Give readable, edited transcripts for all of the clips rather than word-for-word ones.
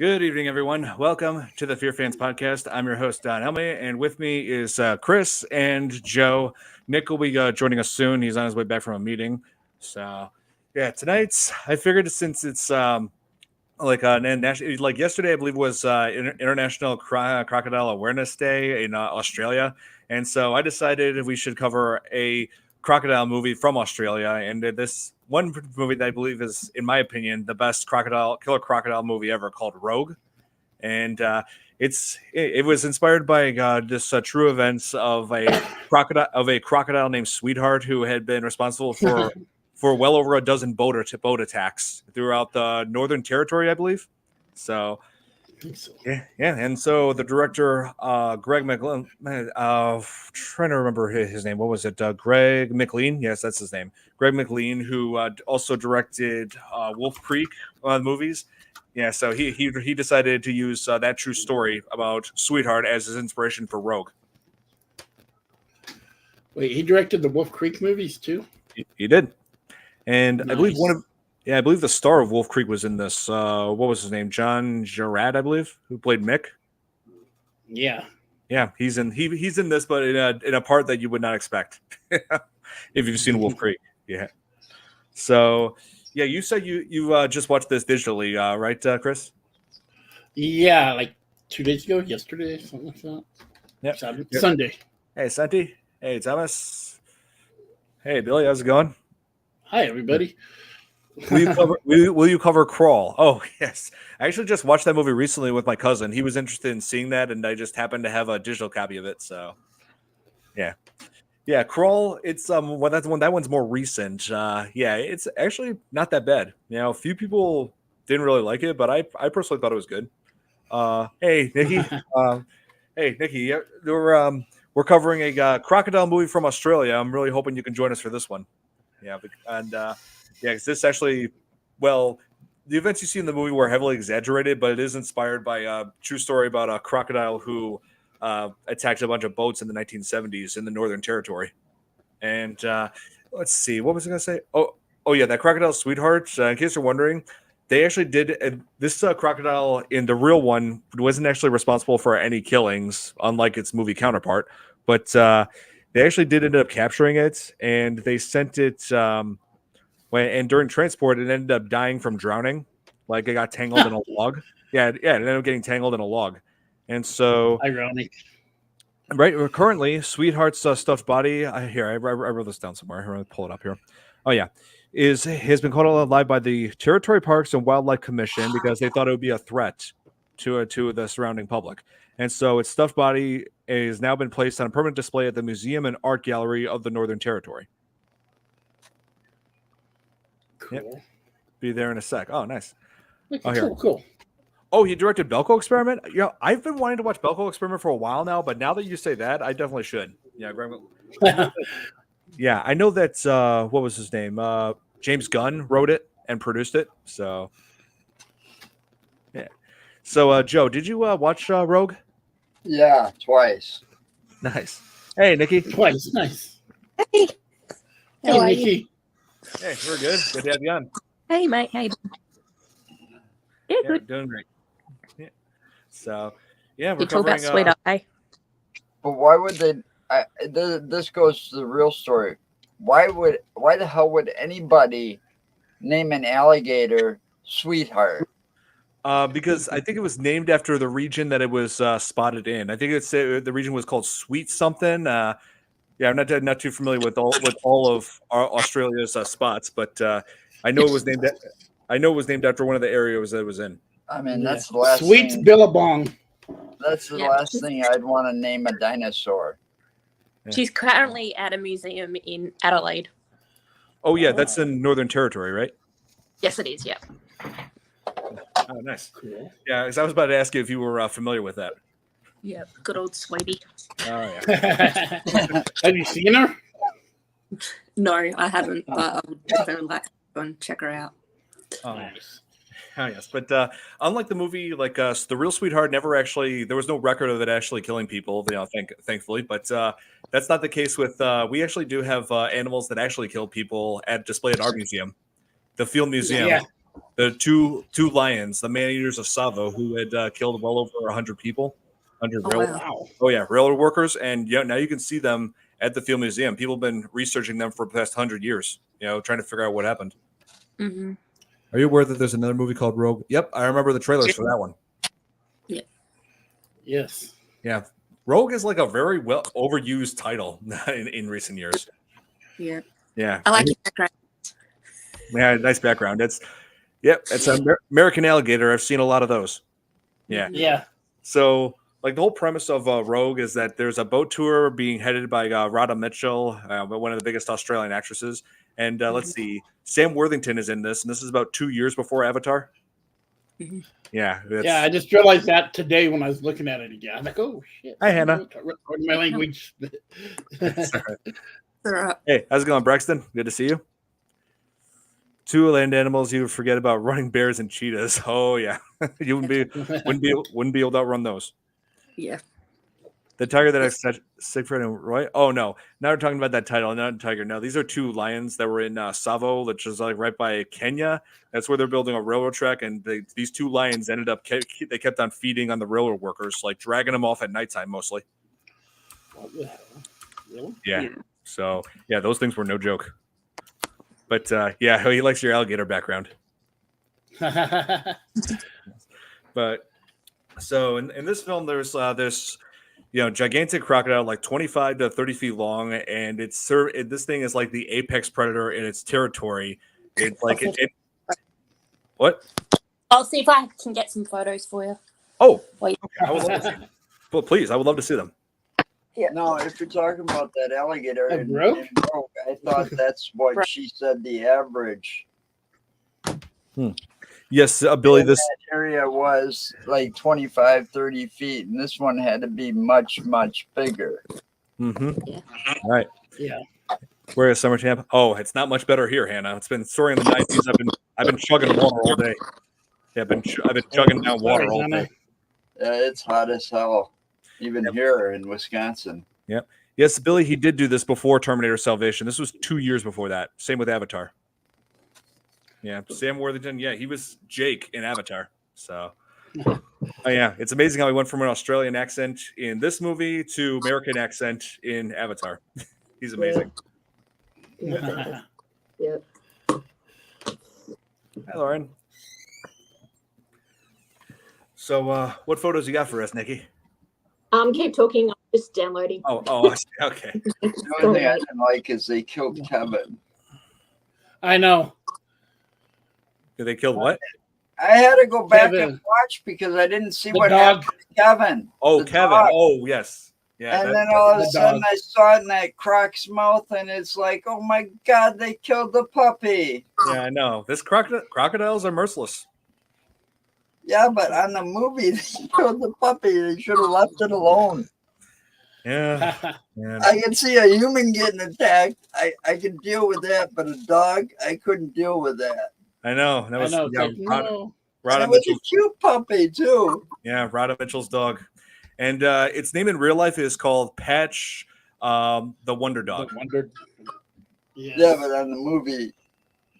Good evening, everyone. Welcome to the Fear Fans podcast. I'm your host, Don Helmy, and with me is Chris and Joe. Nick will be joining us soon. He's on his way back from a meeting. So, yeah, tonight I figured since it's like yesterday, I believe was International Crocodile Awareness Day in Australia, and so I decided we should cover a crocodile movie from Australia, and this one movie that I believe is, in my opinion, the best killer crocodile movie ever, called Rogue, and it was inspired by this true events of a crocodile named Sweetheart, who had been responsible for well over a dozen boat attacks throughout the Northern Territory, I believe. So, yeah. And so the director, Greg McLean, trying to remember his name. What was it? Greg McLean. Yes, that's his name. Greg McLean, who also directed Wolf Creek movies. Yeah, so he decided to use that true story about Sweetheart as his inspiration for Rogue. Wait, he directed the Wolf Creek movies too? He did. And nice. I believe the star of Wolf Creek was in this. What was his name? John Gerard, I believe, who played Mick. Yeah, he's in this, but in a part that you would not expect if you've seen Wolf Creek. Yeah. So, yeah, you said you just watched this digitally, right, Chris? Yeah, like 2 days ago, yesterday, something like that. Yep. Sunday. Hey, Santi. Hey, Thomas. Hey, Billy. How's it going? Hi, everybody. Will you cover Crawl? Oh, yes. I actually just watched that movie recently with my cousin. He was interested in seeing that, and I just happened to have a digital copy of it. So, yeah. Crawl. It's that one's more recent. It's actually not that bad. A few people didn't really like it, but I personally thought it was good. Hey, Nikki. Hey, Nikki. We're covering a crocodile movie from Australia. I'm really hoping you can join us for this one. Yeah, and because this actually, the events you see in the movie were heavily exaggerated, but it is inspired by a true story about a crocodile who attacked a bunch of boats in the 1970s in the Northern Territory. And let's see, what was I going to say? Oh yeah, that crocodile Sweetheart. In case you're wondering, they actually did this crocodile in the real one wasn't actually responsible for any killings, unlike its movie counterpart, but they actually did end up capturing it, and they sent it and during transport, it ended up dying from drowning. Like, it got tangled in a log. Yeah, it ended up getting tangled in a log. And so, ironic. Right, currently, Sweetheart's stuffed body. I wrote this down somewhere. I'm going to pull it up here. Oh yeah, has been caught alive by the Territory Parks and Wildlife Commission because they thought it would be a threat to the surrounding public. And so its stuffed body has now been placed on a permanent display at the Museum and Art Gallery of the Northern Territory. Cool. Yep. Be there in a sec. Oh, nice. Cool. Oh, he directed Belko Experiment? I've been wanting to watch Belko Experiment for a while now, but now that you say that, I definitely should. Yeah, yeah, I know that, what was his name? James Gunn wrote it and produced it. So, yeah. So, Joe, did you watch Rogue? Yeah, twice. Nice. Hey, Nikki. Twice. Nice. Hey. Hey, Nikki. Hey, we're good. Good to have you on. Hey, mate. Hey. Yeah, good. Doing great. Yeah. So, yeah, we're You talk covering. about Sweetheart, eh? But why would they? This goes to the real story. Why the hell would anybody name an alligator Sweetheart? Because I think it was named after the region that it was spotted in. I think the region was called Sweet something. Yeah, I'm not too familiar with all of Australia's spots, but I know it was named. I know it was named after one of the areas that it was in. I mean, that's the last Sweet thing. Billabong. That's the last thing I'd want to name a dinosaur. Yeah. She's currently at a museum in Adelaide. Oh yeah, that's in Northern Territory, right? Yes, it is. Yeah. Oh, nice. Cool. Yeah, because I was about to ask you if you were familiar with that. Yeah. Good old Sweetie. Oh yeah. Have you seen her? No, I haven't, but I would definitely like to go and check her out. Oh, Nice. Oh, yes, but unlike the movie, the real Sweetheart never actually, there was no record of it actually killing people, thankfully. But that's not the case with. We actually do have animals that actually kill people at display at our museum, the Field Museum. Yeah. the two lions, the man-eaters of Savo, who had killed well over 100 people, 100 Oh, railroad. wow. Wow. Oh yeah, railroad workers, and now you can see them at the Field Museum. People have been researching them for the past 100 years, trying to figure out what happened. Mm-hmm. Are you aware that there's another movie called Rogue? Yep, I remember the trailers for that one. Yes. Yeah, Rogue is like a very well overused title in recent years. Yeah. Yeah, I like your background. Yeah, nice background. It's an American Alligator. I've seen a lot of those. Yeah. Mhm. Yeah. So, like the whole premise of Rogue is that there's a boat tour being headed by Radha Mitchell, one of the biggest Australian actresses. And let's see, Sam Worthington is in this, and this is about 2 years before Avatar. Mhm. Yeah. Yeah, I just realized that today when I was looking at it again. I'm like, oh shit. Hi, Hannah. Recording my language. Hey, how's it going, Braxton? Good to see you. Two land animals you would forget about: running bears and cheetahs. Oh yeah, you wouldn't be able to outrun those. Yeah. The tiger that I said, Siegfried and Roy. Oh no, now we're talking about that title, not tiger. No, these are two lions that were in Savo, which is like right by Kenya. That's where they're building a railroad track, and these two lions ended up they kept on feeding on the railroad workers, like dragging them off at nighttime mostly. What the hell? Really? Yeah. So yeah, those things were no joke. But yeah, he likes your alligator background. But so in this film, there's gigantic crocodile, like 25 to 30 feet long, and this thing is like the apex predator in its territory. It's like what? I'll see if I can get some photos for you. Oh, Wait. okay. I would love to see them. Well, please, I would love to see them. No, if you're talking about that alligator A in Rogue? Rogue, I thought that's what she said the average Yes, Billy. in This that area was like 25, 30 feet, and this one had to be much, much bigger. Mm-hmm. Yeah. All right. Yeah. Where is summer camp? Oh, it's not much better here, Hannah. It's been soaring in the 90s. I've been chugging water all day. Yeah, I've been chugging down water all day. It's hot as hell, even here in Wisconsin. Yep. Yes, Billy, he did do this before Terminator Salvation. This was 2 years before that. Same with Avatar. Yeah, Sam Worthington. Yeah, he was Jake in Avatar. So, oh yeah, it's amazing how he went from an Australian accent in this movie to American accent in Avatar. He's amazing. Yep. Hi, Lauren. So, what photos you got for us, Nikki? Keep talking. I'm just downloading. Oh, okay. The only thing I didn't like is they killed Kevin. I know. Did they kill what? I had to go back Kevin. and watch because I didn't see The what dog. happened to Kevin. Oh, The Kevin. dog. Oh, yes. Yeah. And then all of a the sudden dog. I saw it in that croc's mouth, and it's like, oh my God, they killed the puppy. Yeah, I know. This crocodiles are merciless. Yeah, but on the movie, they killed the puppy. They should have left it alone. Yeah. Yeah. I can see a human getting attacked. I can deal with that, but a dog, I couldn't deal with that. I know. That I was know. yeah, It's like, no. Rhoda And it was a Mitchell's, cute puppy, too. yeah, Rhoda Mitchell's dog. And its name in real life is called Patch the Wonder Dog. The Wonder. Yes. Yeah, but on the movie,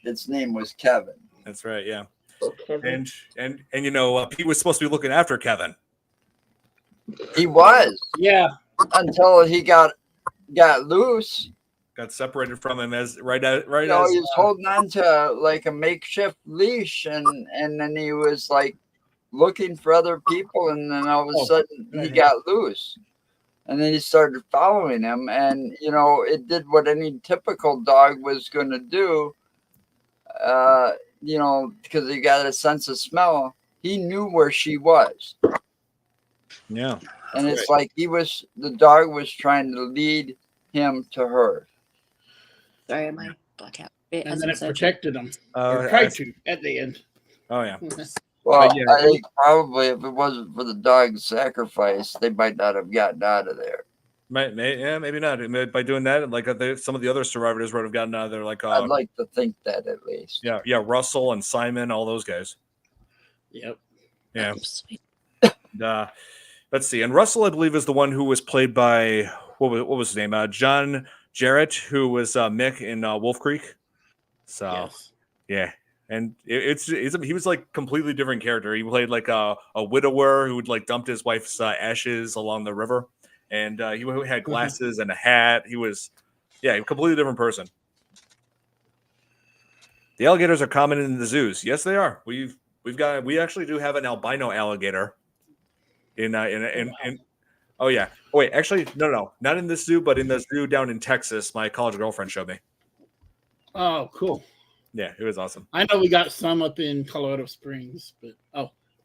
its name was Kevin. That's right, yeah. Okay. And Pete was supposed to be looking after Kevin. He was Yeah. until he got loose. Got separated from him as He was holding on to like a makeshift leash, and then he was like looking for other people, and then all of a sudden he got loose, and then he started following him, and it did what any typical dog was going to do, because he got a sense of smell. He knew where she was, Yeah. and it's like the dog was trying to lead him to her. Sorry, my blackout. It And then it hasn't said protected him. Or tried to at the end. Oh yeah. Well, yeah. I think probably if it wasn't for the dog's sacrifice, they might not have gotten out of there. Maybe not. By doing that, like some of the other survivors would have gotten out of there, like I'd like to think that at least. yeah, Russell and Simon, all those guys. Yep. Yeah. Oh, sweet. Let's see. And Russell, I believe, is the one who was played by what was his name? John Jarrett, who was Mick in Wolf Creek. So Yes. yeah, And he was like completely different character. He played like a widower who would like dumped his wife's ashes along the river, and he had glasses and a hat. He was, a completely different person. The alligators are common in the zoos. Yes, they are. We actually do have an albino alligator. Oh yeah. Oh wait, actually no, not in this zoo, but in the zoo down in Texas. My college girlfriend showed me. Oh, cool. Yeah, it was awesome. I know we got some up in Colorado Springs, but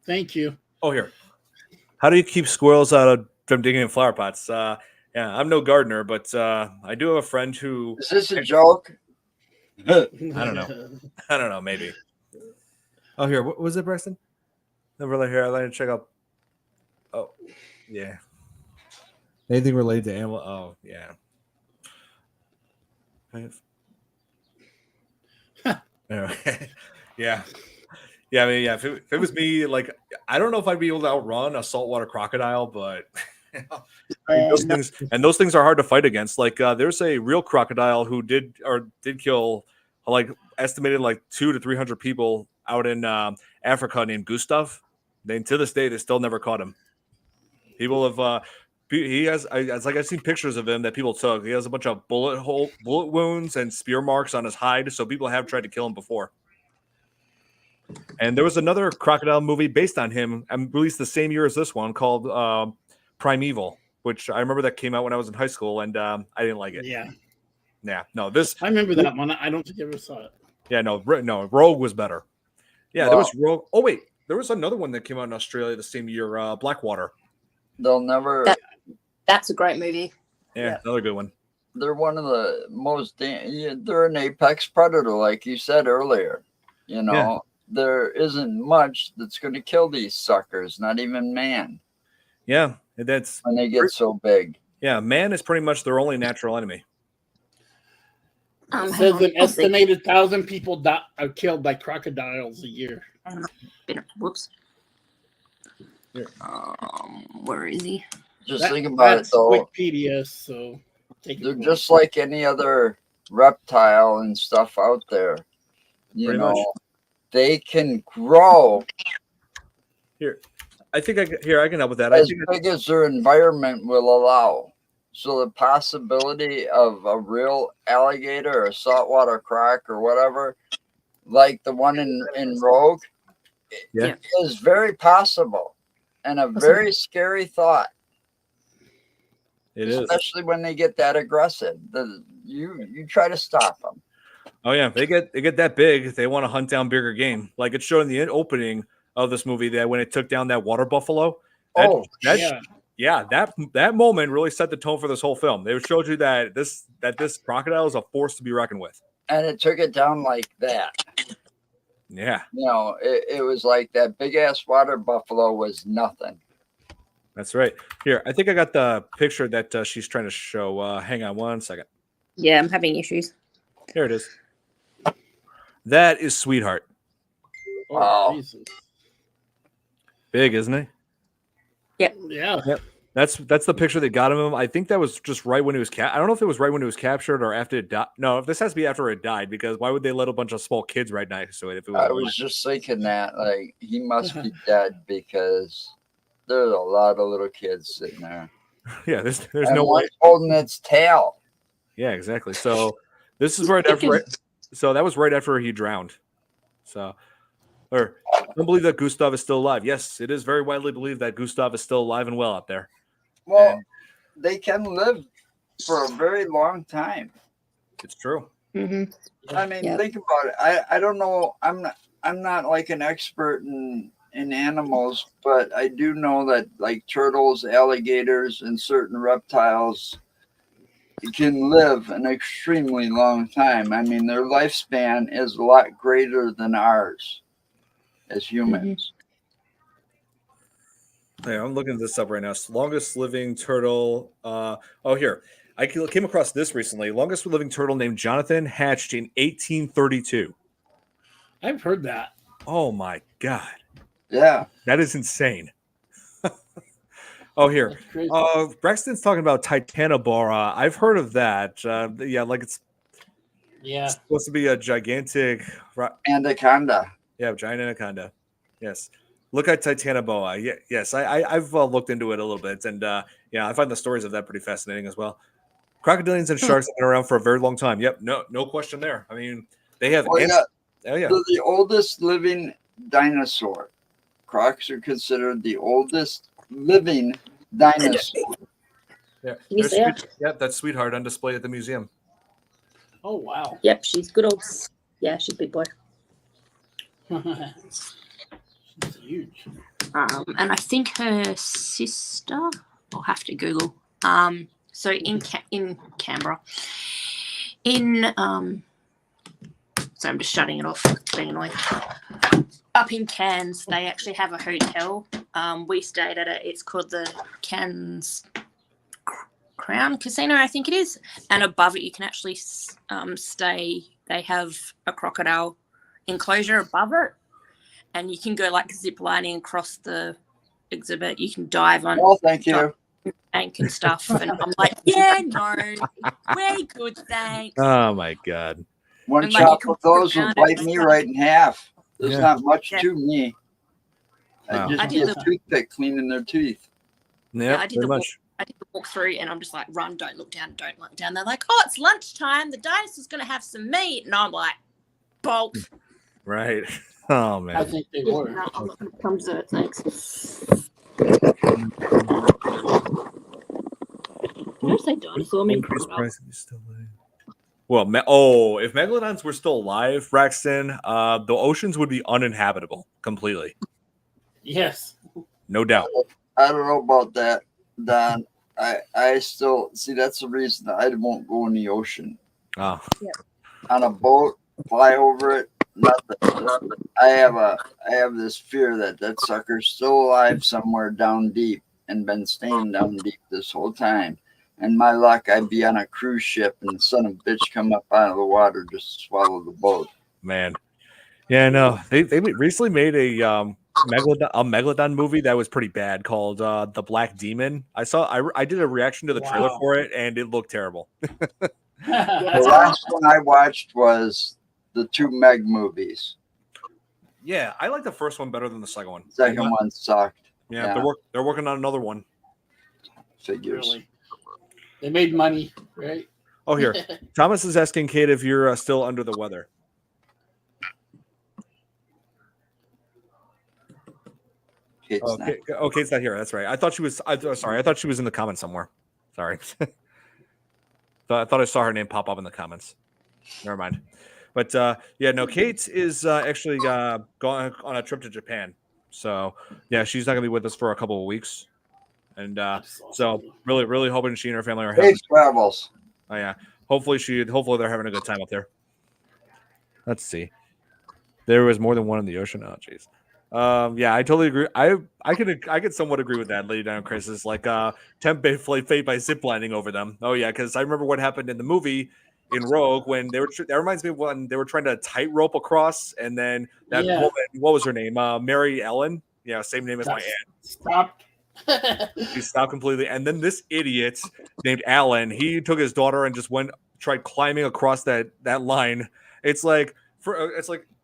thank you. Oh, here. How do you keep squirrels from digging in flower pots? Yeah, I'm no gardener, but I do have a friend who. Is this a joke? I don't know. I don't know. Maybe. Oh, here. What was it, Preston? Never really here. I like to check out. Oh, yeah. Anything related to animal? Oh, yeah. Yeah. Yeah, I mean, yeah. If it was me, like, I don't know if I'd be able to outrun a saltwater crocodile, but those things are hard to fight against. Like, there's a real crocodile who did kill, like, estimated like 200 to 300 people out in Africa named Gustav. Then to this day, they still never caught him. People have he has. It's like I've seen pictures of him that people took. He has a bunch of bullet wounds and spear marks on his hide. So people have tried to kill him before. And there was another crocodile movie based on him, and released the same year as this one, called Primeval, which I remember that came out when I was in high school, and I didn't like it. Yeah. No. This I remember that one. I don't think I ever saw it. Yeah, no. Rogue was better. Yeah, Wow. there was Rogue. Oh wait, there was another one that came out in Australia the same year, Blackwater. They'll never. That's a great movie. Yeah, another good one. They're one of the most. They're an apex predator, like you said earlier. You know, there isn't much that's going to kill these suckers. Not even man. Yeah, that's when they get so big. Yeah, man is pretty much their only natural enemy. It says an estimated 1,000 people are killed by crocodiles a year. Whoops. Where is he? Just think about it, though. Wikipedia, so they're just like any other reptile and stuff out there. You know, they can grow. Here, I think I can help with that. As big as their environment will allow. So the possibility of a real alligator or saltwater croc or whatever, like the one in Rogue, is very possible and a very scary thought. It is, especially when they get that aggressive. You try to stop them. Oh yeah, they get that big. They want to hunt down bigger game. Like it showed in the opening of this movie that when it took down that water buffalo. That moment really set the tone for this whole film. They showed you that this crocodile is a force to be reckoned with. And it took it down like that. Yeah. You know, it was like that big ass water buffalo was nothing. That's right. Here, I think I got the picture that she's trying to show. Hang on one second. Yeah, I'm having issues. Here it is. That is Sweetheart. Wow. Jesus. Big, isn't he? Yep. Yeah. Yep. That's the picture they got of him. I think that was just right when he was I don't know if it was right when he was captured or after it died. No, this has to be after it died, because why would they let a bunch of small kids right next to it if it was I was just thinking that, like, he must be dead because there's a lot of little kids sitting there. Yeah, there's no way holding its tail. Yeah, exactly. So this is right after. So that was right after he drowned. So, I don't believe that Gustav is still alive. Yes, it is very widely believed that Gustav is still alive and well out there. Well, they can live for a very long time. It's true. Mm-hmm. I mean, think about it. I don't know. I'm not like an expert in animals, but I do know that like turtles, alligators, and certain reptiles can live an extremely long time. I mean, their lifespan is a lot greater than ours as humans. Yeah, I'm looking this up right now. Longest living turtle. Here. I came across this recently. Longest living turtle named Jonathan hatched in 1832. I've heard that. Oh my God. Yeah. That is insane. Here. Braxton's talking about Titanobora. I've heard of that. Yeah, like Yeah. supposed to be a gigantic, Anaconda. yeah, giant anaconda. Yes. Look at Titanoboa. Yeah, yes, I've looked into it a little bit, and yeah, I find the stories of that pretty fascinating as well. Crocodilians and sharks have been around for a very long time. Yep, no question there. I mean, they have. Oh yeah, Oh yeah. they're the oldest living dinosaur. Crocs are considered the oldest living dinosaur. Yeah, Can you there's see her? Yep, that's Sweetheart on display at the museum. Oh wow. Yep, she's good old. Yeah, she's a big boy. It's huge. And I think her sister. I'll have to Google. So in Canberra, so I'm just shutting it off. It's being annoying. Up in Cairns, they actually have a hotel. We stayed at it. It's called the Cairns Crown Casino, I think it is. And above it, you can actually stay. They have a crocodile enclosure above it, and you can go like zip lining across the exhibit. You can dive on. Oh, thank you. Tank and stuff, and I'm like, yeah, no, we're good, thanks. Oh my god. One And, like, chop you of can those put will down bite and me stuff. right in half. There's Yeah. not much Yeah. to me. Wow. I just I be did a the- toothpick cleaning their teeth. Yeah, I did very the walk. much. I did the walk through, and I'm just like, run, don't look down, don't look down. They're like, oh, it's lunchtime. The dinosaur's gonna have some meat, and I'm like, bolt. Right. Oh I man. think they Yeah, were. no, I'm not gonna come dessert, thanks. Did I say dinosaur? I mean Increased crocodile. price is still alive. Well, if megalodons were still alive, Braxton, the oceans would be uninhabitable completely. Yes. No doubt. I don't know about that, Don. I still see that's the reason I won't go in the ocean. Oh, On a boat, fly over it, nothing. I have this fear that sucker's still alive somewhere down deep and been staying down deep this whole time. And my luck, I'd be on a cruise ship and the son of a bitch come up out of the water just to swallow the boat. man. Yeah, no. They recently made a megalodon movie that was pretty bad called The Black Demon. I did a reaction to the trailer Wow. for it and it looked terrible. The last one I watched was the two Meg movies. Yeah, I like the first one better than the second one. Second one sucked. Yeah, Yeah. they're working on another one. Figures. Really. They made money, right? Oh, here. Thomas is asking Kate if you're still under the weather. Kate's not. Kate's not here. That's right. I thought she was. Sorry, I thought she was in the comments somewhere. Sorry. I thought I saw her name pop up in the comments. Never mind. But yeah, no. Kate is actually going on a trip to Japan. So yeah, she's not gonna be with us for a couple of weeks. And so really hoping she and her family are having. Safe travels. Oh yeah. Hopefully they're having a good time up there. Let's see. There was more than one in the ocean. Oh jeez. Yeah, I totally agree. I could somewhat agree with that, Lady Down Chris. Is like tempt fate by ziplining over them. Oh yeah, because I remember what happened in the movie in Rogue when they were. That reminds me of when they were trying to tightrope across, and then that woman, what was her name? Mary Ellen. Yeah, same name as my aunt. Stopped. She stopped completely, and then this idiot named Alan, he took his daughter and just tried climbing across that line. It's like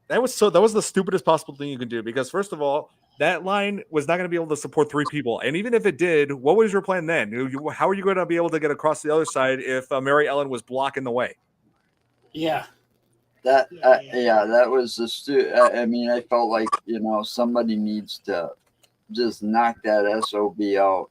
that was the stupidest possible thing you can do, because first of all, that line was not going to be able to support 3 people, and even if it did, what was your plan then? How are you going to be able to get across the other side if Mary Ellen was blocking the way? Yeah. That that was the I mean, I felt like somebody needs to just knock that SOB out.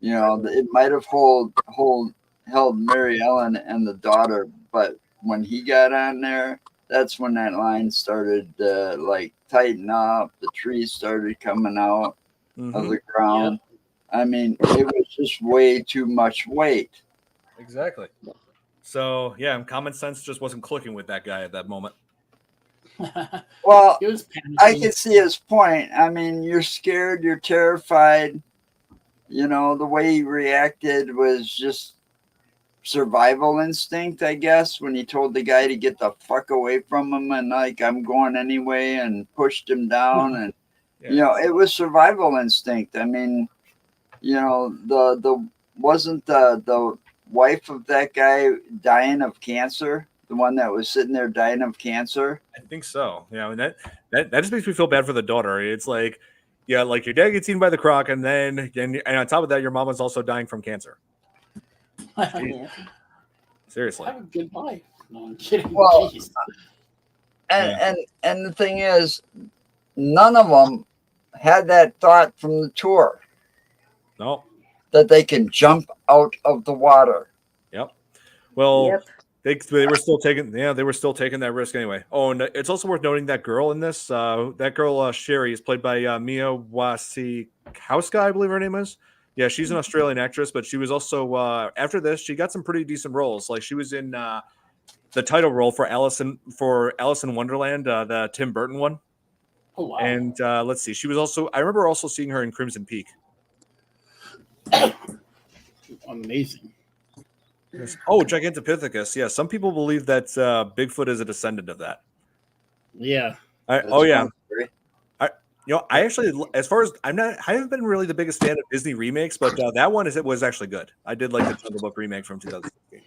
It might have held Mary Ellen and the daughter, but when he got on there, that's when that line started to like tighten up. The trees started coming out of the ground. Yep. I mean, it was just way too much weight. Exactly. So yeah, common sense just wasn't clicking with that guy at that moment. Well, I can see his point. I mean, you're scared, you're terrified. The way he reacted was just survival instinct, I guess, when he told the guy to get the fuck away from him and like, I'm going anyway, and pushed him down. And it was survival instinct. I mean, the wasn't the wife of that guy dying of cancer The one that was sitting there dying of cancer. I think so. Yeah, and that just makes me feel bad for the daughter. It's like, yeah, like your dad gets eaten by the croc, and then and on top of that, your mom is also dying from cancer. Yeah. Seriously. Have a good life. No, I'm kidding. Well, Jeez. And the thing is, none of them had that thought from the tour No. that they can jump out of the water. Yep. Well, Yep. they were still taking that risk anyway. Oh, and it's also worth noting that girl in this, that girl Sherry is played by Mia Wasikowska, I believe her name is. Yeah, she's an Australian actress, but she was also after this she got some pretty decent roles. Like she was in the title role for Alice in Wonderland, the Tim Burton one. Oh, wow. And let's see, she was also I remember also seeing her in Crimson Peak. Amazing. Yes. Oh, Gigantopithecus. Yeah, some people believe that Bigfoot is a descendant of that. Yeah. Oh yeah. I actually, as far as I haven't been really the biggest fan of Disney remakes, but that one was actually good. I did like the Jungle Book remake from 2016.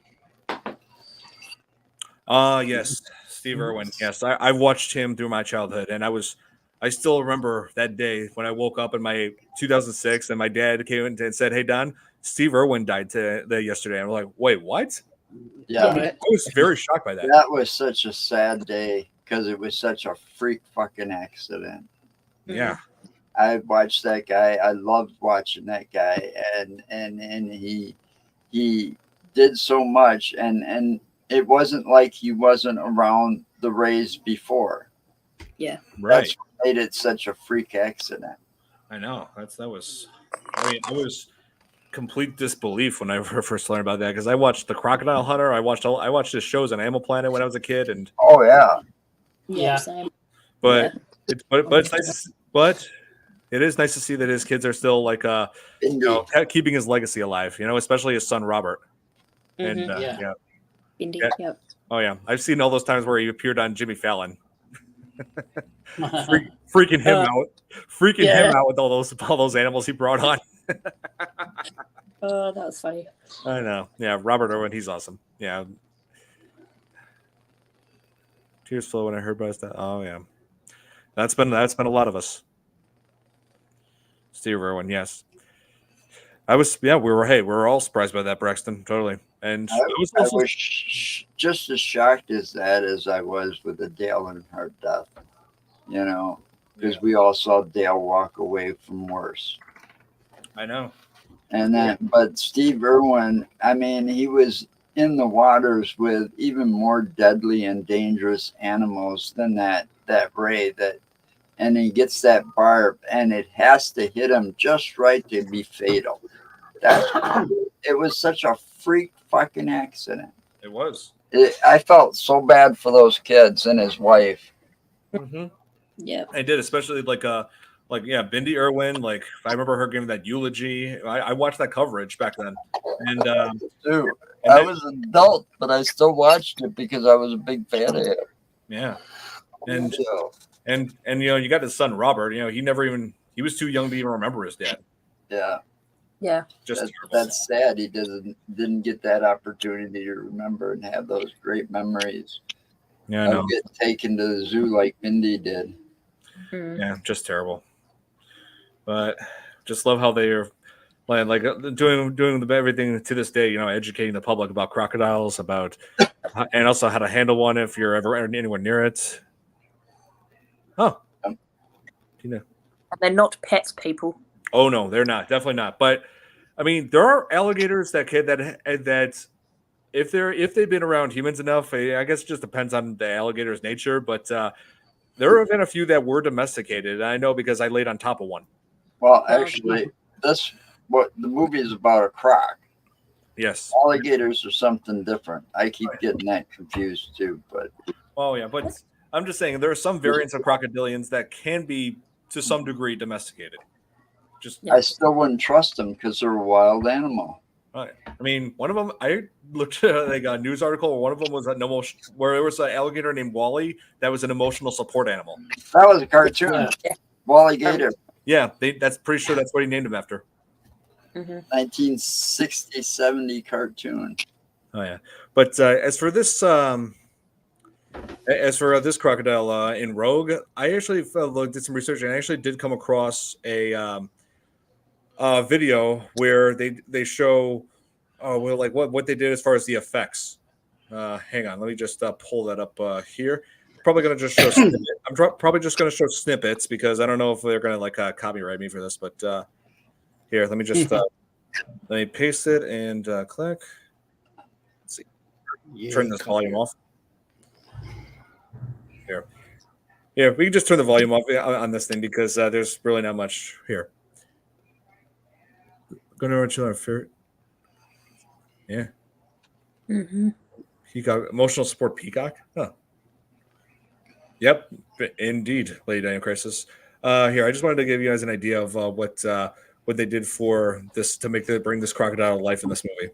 Yes, Steve Irwin. Yes, I watched him through my childhood, and I still remember that day when I woke up in my 2006, and my dad came in and said, "Hey Don, Steve Irwin died yesterday." I'm like, "Wait, what?" Yeah, I was very shocked by that. that was such a sad day because it was such a freak fucking accident. Yeah. I watched that guy. I loved watching that guy, and he did so much, and it wasn't like he wasn't around the Rays before. Yeah. Right. That's what made it such a freak accident. I know. I was complete disbelief when I first learned about that because I watched The Crocodile Hunter. I watched his shows on Animal Planet when I was a kid, and Oh yeah, Yeah. Same. but it's nice. But it is nice to see that his kids are still like indeed. keeping his legacy alive. Especially his son Robert. And Mhm. Yeah. yeah. Indeed. Yeah. Yep. Oh yeah, I've seen all those times where he appeared on Jimmy Fallon, freaking him out with all those animals he brought on. Oh, that was funny. I know. Yeah, Robert Irwin, he's awesome. Yeah. Tears flow when I heard about that. Oh yeah, that's been a lot of us. Steve Irwin, yes. We were all surprised by that, Braxton, totally. And I was just as shocked as I was with the Dale Earnhardt death. Because we all saw Dale walk away from worse. I know. And but Steve Irwin, I mean, he was in the waters with even more deadly and dangerous animals than that ray and he gets that barb and it has to hit him just right to be fatal. It was such a freak fucking accident. It was. I felt so bad for those kids and his wife. Mm-hmm. Yeah. I did, especially Bindi Irwin. Like I remember her giving that eulogy. I watched that coverage back then, and Dude, I was an adult, but I still watched it because I was a big fan of it. Yeah, and you got his son Robert. He was too young to even remember his dad. Yeah. Yeah. That's sad. He didn't get that opportunity to remember and have those great memories. Yeah, I know. Get taken to the zoo like Mindy did. Yeah, just terrible. But just love how they are like doing everything to this day. Educating the public about crocodiles, and also how to handle one if you're ever anywhere near it. Oh, They're not pets, people. Oh no, they're not. Definitely not. But I mean, there are alligators that if they've been around humans enough, I guess it just depends on the alligator's nature. But there have been a few that were domesticated. I know because I laid on top of one. Well, actually, the movie is about a croc. Yes. Alligators are something different. I keep getting that confused too. But oh yeah, but I'm just saying there are some variants of crocodilians that can be to some degree domesticated. I still wouldn't trust them because they're a wild animal. Right. I mean, one of them, I looked at a news article, one of them was where there was an alligator named Wally that was an emotional support animal. That was a cartoon. Yeah. Wally Gator. Yeah, that's pretty sure that's what he named him after. 1960, 70 cartoon. Oh yeah, but as for this As for this crocodile in Rogue, I actually did some research and I actually did come across a video where they show well, like what they did as far as the effects. Hang on, let me just pull that up here. Probably gonna just show. Probably just gonna show snippets because I don't know if they're gonna like copyright me for this. But here, let me just let me paste it and click. Let's see. Turn this volume off. Here. Yeah, we can just turn the volume off on this thing because there's really not much here. Gonna run our favorite. Yeah. Mm-hmm. Peacock, emotional support Peacock. Huh. Yep, indeed, Lady Dino Crisis. Here, I just wanted to give you guys an idea of what they did for this to bring this crocodile to life in this movie.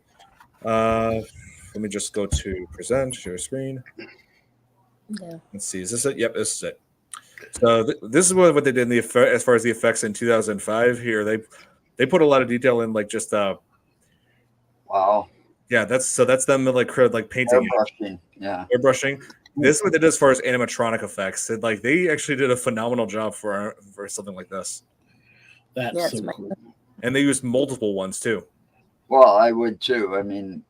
Let me just go to present, share screen. Yeah. Let's see, is this it? Yep, this is it. So this is what they did in as far as the effects in 2005. Here, they put a lot of detail in, like just Wow. yeah, that's them like painting, Airbrushing. Yeah. airbrushing. This is what they did as far as animatronic effects. They actually did a phenomenal job for something like this. That's Yeah, so it's cool. And they used multiple ones too. Well, I would too. I mean,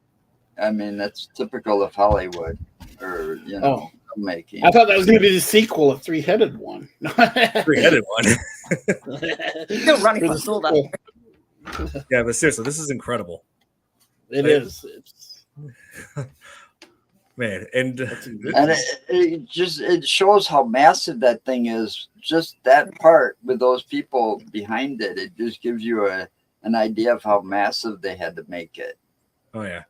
that's typical of Hollywood, or filmmaking. I thought that was going to be the sequel, a three-headed one. Three-headed one. Still running For for the school though. sequel. Yeah, but seriously, this is incredible, It is. It's, man. And And it shows how massive that thing is. Just that part with those people behind it, it just gives you an idea of how massive they had to make it. oh yeah,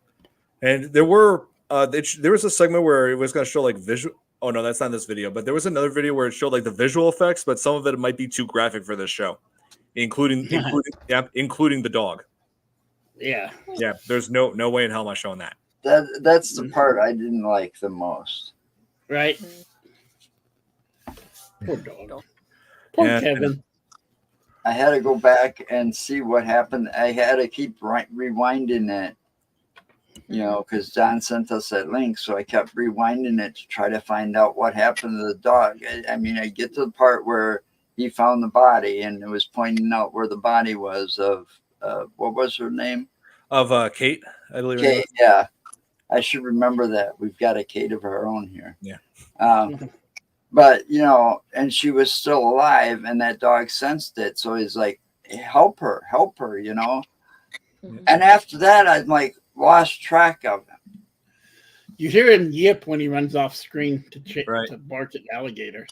and there was a segment where it was going to show like visual. Oh no, that's not this video. But there was another video where it showed like the visual effects, but some of it might be too graphic for this show, including the dog. yeah. Yeah, there's no way in hell am I showing that. That's the part I didn't like the most. Right? Poor dog. Poor Yeah. Kevin. I had to go back and see what happened. I had to keep rewinding it, because John sent us that link. So I kept rewinding it to try to find out what happened to the dog. I get to the part where he found the body and it was pointing out where the body was of, what was her name? Of Kate, I believe. Kate, yeah. I should remember that. We've got a Kate of our own here. Yeah. But, and she was still alive and that dog sensed it. So he's like, help her. Mhm. And after that, I lost track of him. You hear him yip when he runs off screen Right. to bark at alligator.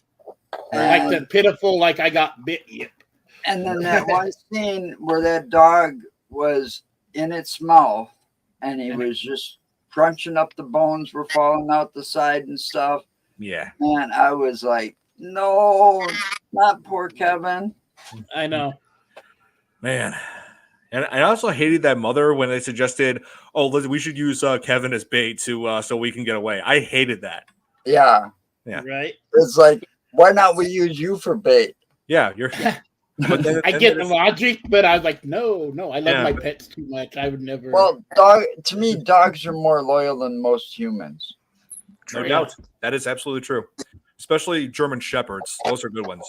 Like the pitiful, like I got bit yip. And then that one scene where that dog was in its mouth and he was just crunching up, the bones were falling out the side and stuff. Yeah. And I was like, no, not poor Kevin. I know. Man. And I also hated that mother when they suggested, oh, we should use Kevin as bait so we can get away. I hated that. Yeah. Yeah. Right? It's like, why not we use you for bait? Yeah, you're. But then, I get the logic, but I was like, no, I love Yeah, my but- pets too much. I would never. Well, to me, dogs are more loyal than most humans. No Yeah. doubt. That is absolutely true. Especially German Shepherds. Those are good ones.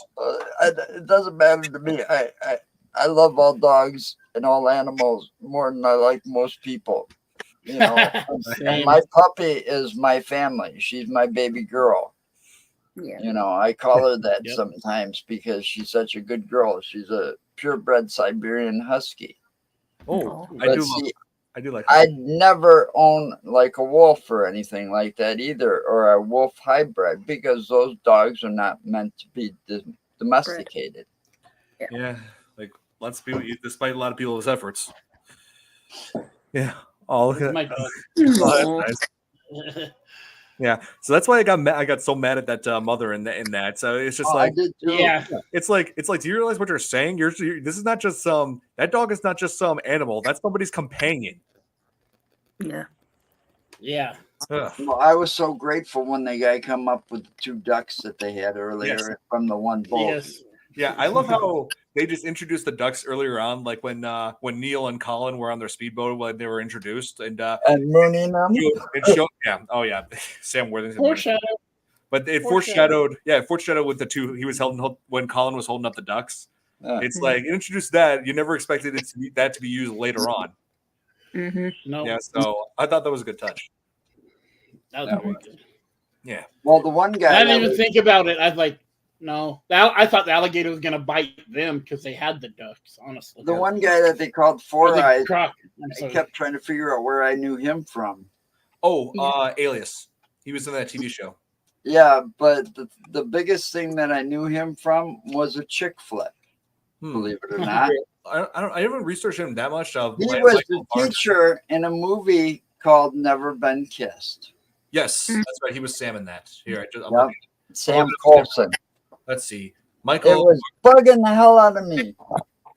It doesn't matter to me. I love all dogs and all animals more than I like most people. And Same. my puppy is my family. She's my baby girl. Yeah. I call her that Yep. sometimes because she's such a good girl. She's a purebred Siberian Husky. Oh, Oh. I But do. see, I do like. I'd never own like a wolf or anything like that either, or a wolf hybrid, because those dogs are not meant to be domesticated. Yeah, like lots of people, despite a lot of people's efforts. Yeah. Oh, look at My that. dog. Oh, that's nice. Yeah, so that's why I got so mad at that mother in that. So it's just Oh, like, I did too. Yeah. it's like, do you realize what you're saying? This is not just that dog is not just some animal. That's somebody's companion. Yeah. Yeah. Ugh. Well, I was so grateful when the guy come up with the 2 ducks that they had earlier Yes. from the one boat. Yes. Yeah, I love how they just introduced the ducks earlier on, like when Neil and Colin were on their speedboat when they were introduced, and And mooning them. it showed, yeah, oh yeah, Sam Worthington. Poor Shadow. But it Foreshadowed. foreshadowed with the two. He was holding when Colin was holding up the ducks. Yeah. It's like it introduced that. You never expected that to be used later on. Mm-hmm. No, Yeah, so I thought that was a good touch. that was That very was- good. Yeah. Well, the one guy. I didn't that even was- think about it. I was like, no. I thought the alligator was gonna bite them because they had the ducks. Honestly, the one guy that they called Or Four the Eyes. croc. I'm I sorry. kept trying to figure out where I knew him from. Oh, Alias. He was in that TV show. Yeah, but the biggest thing that I knew him from was a chick flick. Believe it or not, I haven't researched him that much. he was the teacher in a movie called Never Been Kissed. Yes, that's right. He was Sam in that. Here, I'm Yep. looking. Sam Colson. Let's see. It Michael. was bugging the hell out of me.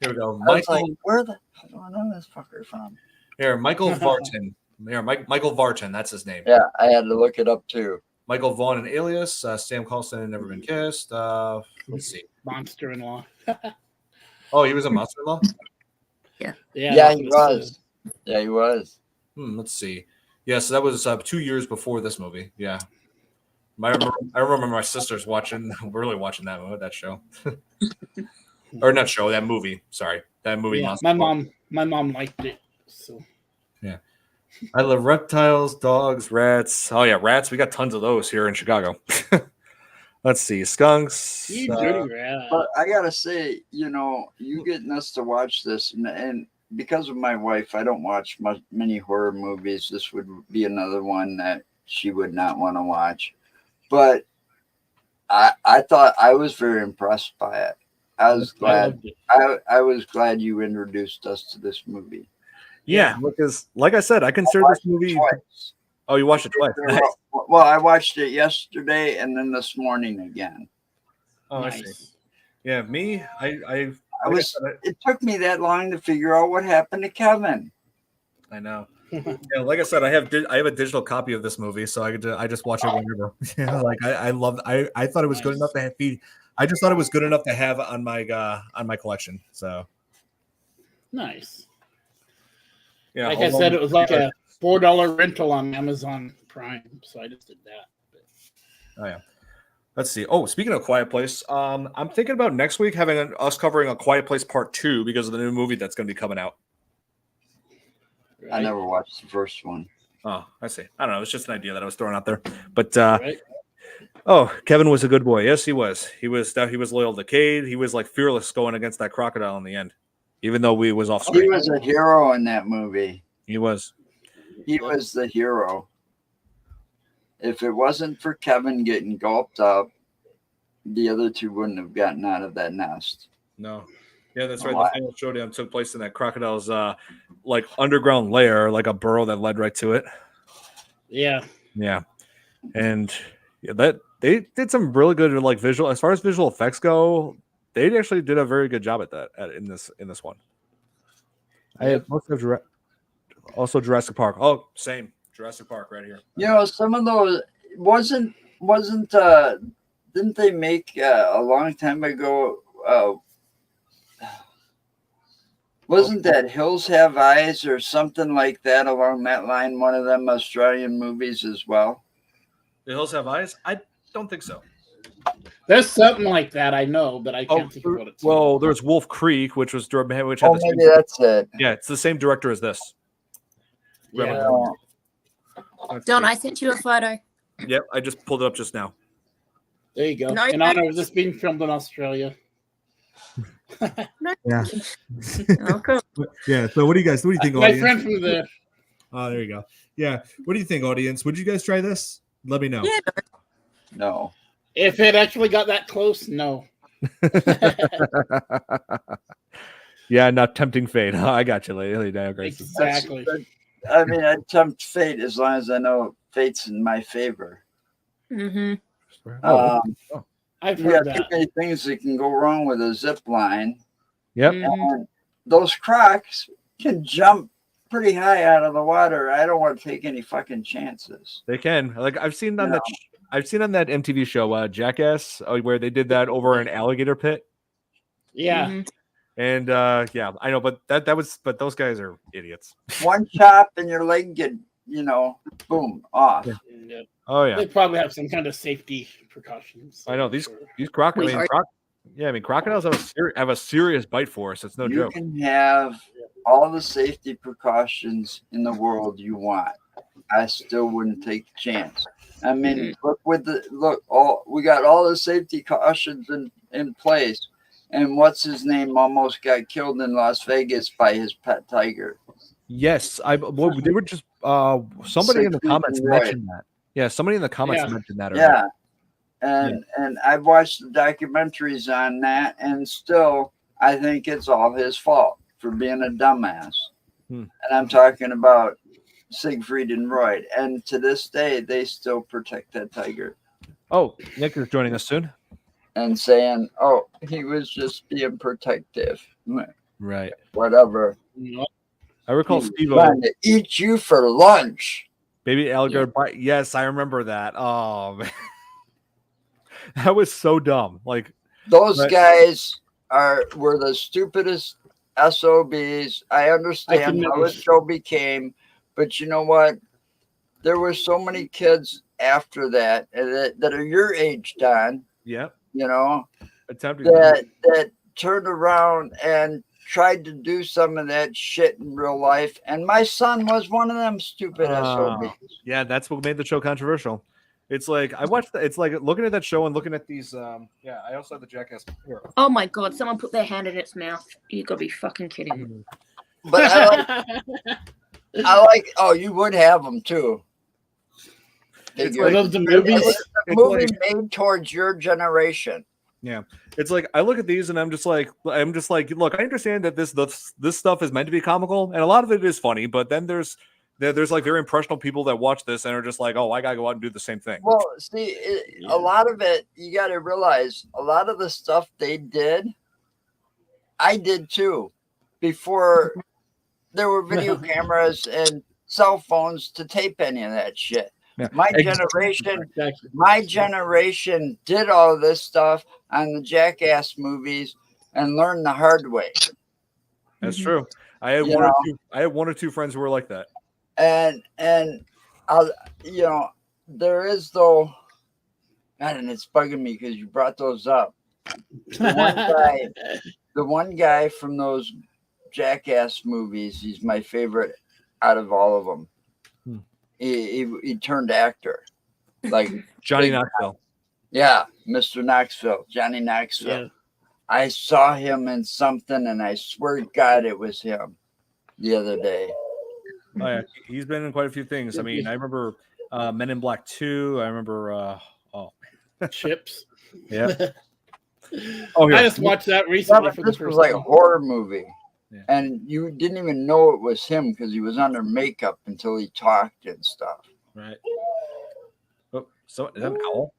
Here we go. I was Michael. like, where the hell do I know this fucker from? Here, Michael Vartan. Here, Michael Vartan. That's his name. Yeah, I had to look it up too. Michael Vaughn and Alias. Sam Colson and Never Been Kissed. Let's see. Monster-in-law. Oh, he was a monster-in-law? Yeah, Yeah, that's he what it was. said. Yeah, he was. Let's see. Yeah, so that was 2 years before this movie. Yeah. I remember my sisters really watching that show. Or not show, that movie. Sorry. That movie. Yeah, Monster. my mom liked it. So I love reptiles, dogs, rats. Oh yeah, rats. We got tons of those here in Chicago. Let's see, skunks. you dirty rat. But I gotta say, you getting us to watch this, and because of my wife, I don't watch many horror movies. This would be another one that she would not want to watch. But I thought I was very impressed by it. I was I glad. loved it. I was glad you introduced us to this movie. Yeah, because like I said, I consider this movie. Twice. Oh, you watched it twice. Nice. Well, I watched it yesterday and then this morning again. Oh, I see. Nice. Yeah, me, I It took me that long to figure out what happened to Kevin. I know. Yeah, like I said, I have a digital copy of this movie, so I just watch it whenever. Yeah, like I thought it was good enough to have I just thought it was good enough to have on my collection. So Nice. yeah, Like I said, it was like a $4 rental on Amazon Prime, so I just did that. Oh yeah. Let's see. Oh, speaking of Quiet Place, I'm thinking about next week having us covering a Quiet Place Part 2 because of the new movie that's going to be coming out. Right? I never watched the first one. Oh, I see. I don't know. It's just an idea that I was throwing out there. But Right? oh, Kevin was a good boy. Yes, he was. He was loyal to Cade. He was like fearless going against that crocodile in the end, even though we was off He screen. was a hero in that movie. He was. He was the hero. If it wasn't for Kevin getting gulped up, the other two wouldn't have gotten out of that nest. No. Yeah, that's Oh, right. wow. The final showdown took place in that crocodile's like underground lair, like a burrow that led right to it. Yeah. Yeah. And yeah, that they did some really good like visual as far as visual effects go. They actually did a very good job at that in this one. I Yep. had also Jurassic Park. Oh, same Jurassic Park right here. Some of those wasn't didn't they make a long time ago? Wasn't that Hills Have Eyes or something like that along that line? One of them Australian movies as well. The Hills Have Eyes? I don't think so. There's something like that, I know, but I can't think of what it's well, there's Wolf Creek, which had Oh, the maybe that's it. yeah, it's the same director as this. Yeah. Let's Don, see. I sent you a photo. Yep, I just pulled it up just now. There you go. No, In honor of this being filmed in Australia. Yeah. Oh, cool. Yeah. So what do you think, My friend from there. Oh, there you go. Yeah. What do you think, audience? Would you guys try this? Let me know. Yeah. No. If it actually got that close, no. Yeah, not tempting fate. I got you, Lady Diana Grace. Exactly. I mean, I tempt fate as long as I know fate's in my favor. Mm-hmm. I've You heard got too that. many things that can go wrong with a zip line. Yep. Mhm. And those crocs can jump pretty high out of the water. I don't want to take any fucking chances. They can. Like I've seen on No. that MTV show, Jackass, where they did that over an alligator pit. Yeah. Mhm. And yeah, I know, but but those guys are idiots. One chop and your leg get, boom, off. Yeah. Yep. Oh yeah, They probably have some kind of safety precautions. I know I'm these sure. crocodiles. Crocodiles have a serious bite force. It's no You joke. can have all the safety precautions in the world you want. I still wouldn't take the chance. I mean, we got all the safety cautions in place, and what's his name almost got killed in Las Vegas by his pet tiger. Yes, they were just somebody in the comments mentioned that. Yeah, somebody in the comments mentioned that. Yeah, and I've watched the documentaries on that, and still I think it's all his fault for being a dumbass. And I'm talking about Siegfried and Roy, and to this day they still protect that tiger. Oh, Nick is joining us soon. And saying, "Oh, he was just being protective." Right. Whatever. I recall He's Steve trying to eat you for lunch. Baby alligator bite. Yes, I remember that. Oh man. That was so dumb. Like those guys were the stupidest SOBs. I understand how the show became, but you know what? There were so many kids after that that are your age, Don. Yeah. You know, attempting that turned around and tried to do some of that shit in real life. And my son was one of them stupid SOBs. Yeah, that's what made the show controversial. It's like I watched it's like looking at that show and looking at these I also have the Jackass here. Oh my god, someone put their hand in its mouth. You gotta be fucking kidding me. But I like you would have them too. It's like the movies. It's a movie made towards your generation. Yeah, it's like I look at these and I'm just like, look, I understand that this stuff is meant to be comical, and a lot of it is funny, but then there's like very impressionable people that watch this and are just like, oh, I gotta go out and do the same thing. Well, see, a lot of it, you got to realize, a lot of the stuff they did, I did too, before there were video cameras and cell phones to tape any of that shit. Yeah. My generation did all this stuff on the Jackass movies and learned the hard way. That's true. I had one or two friends who were like that. And there is though, God, and it's bugging me because you brought those up. The one guy from those Jackass movies, he's my favorite out of all of them. He turned actor, like Johnny Knoxville. Yeah, Mr. Knoxville, Johnny Knoxville. Yeah. I saw him in something, and I swear to God it was him the other day. Oh yeah, he's been in quite a few things. I mean, I remember Men in Black 2. I remember Chips. Yeah. I just watched that recently. This was like a horror movie. Yeah. And you didn't even know it was him because he was under makeup until he talked and stuff. Right. Oh, so is that an owl?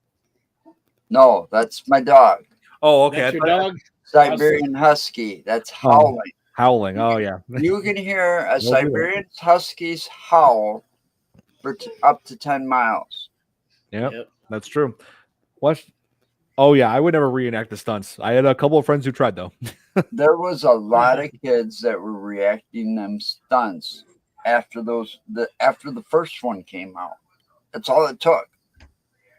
No, that's my dog. Oh, okay. That's your dog? Siberian Husky. That's howling. Howling. Oh, yeah. You can hear a Siberian Husky's howl for up to 10 miles. Yep. That's true. What? Oh, yeah. I would never reenact the stunts. I had a couple of friends who tried, though. There was a lot of kids that were reacting them stunts after the first one came out. That's all it took.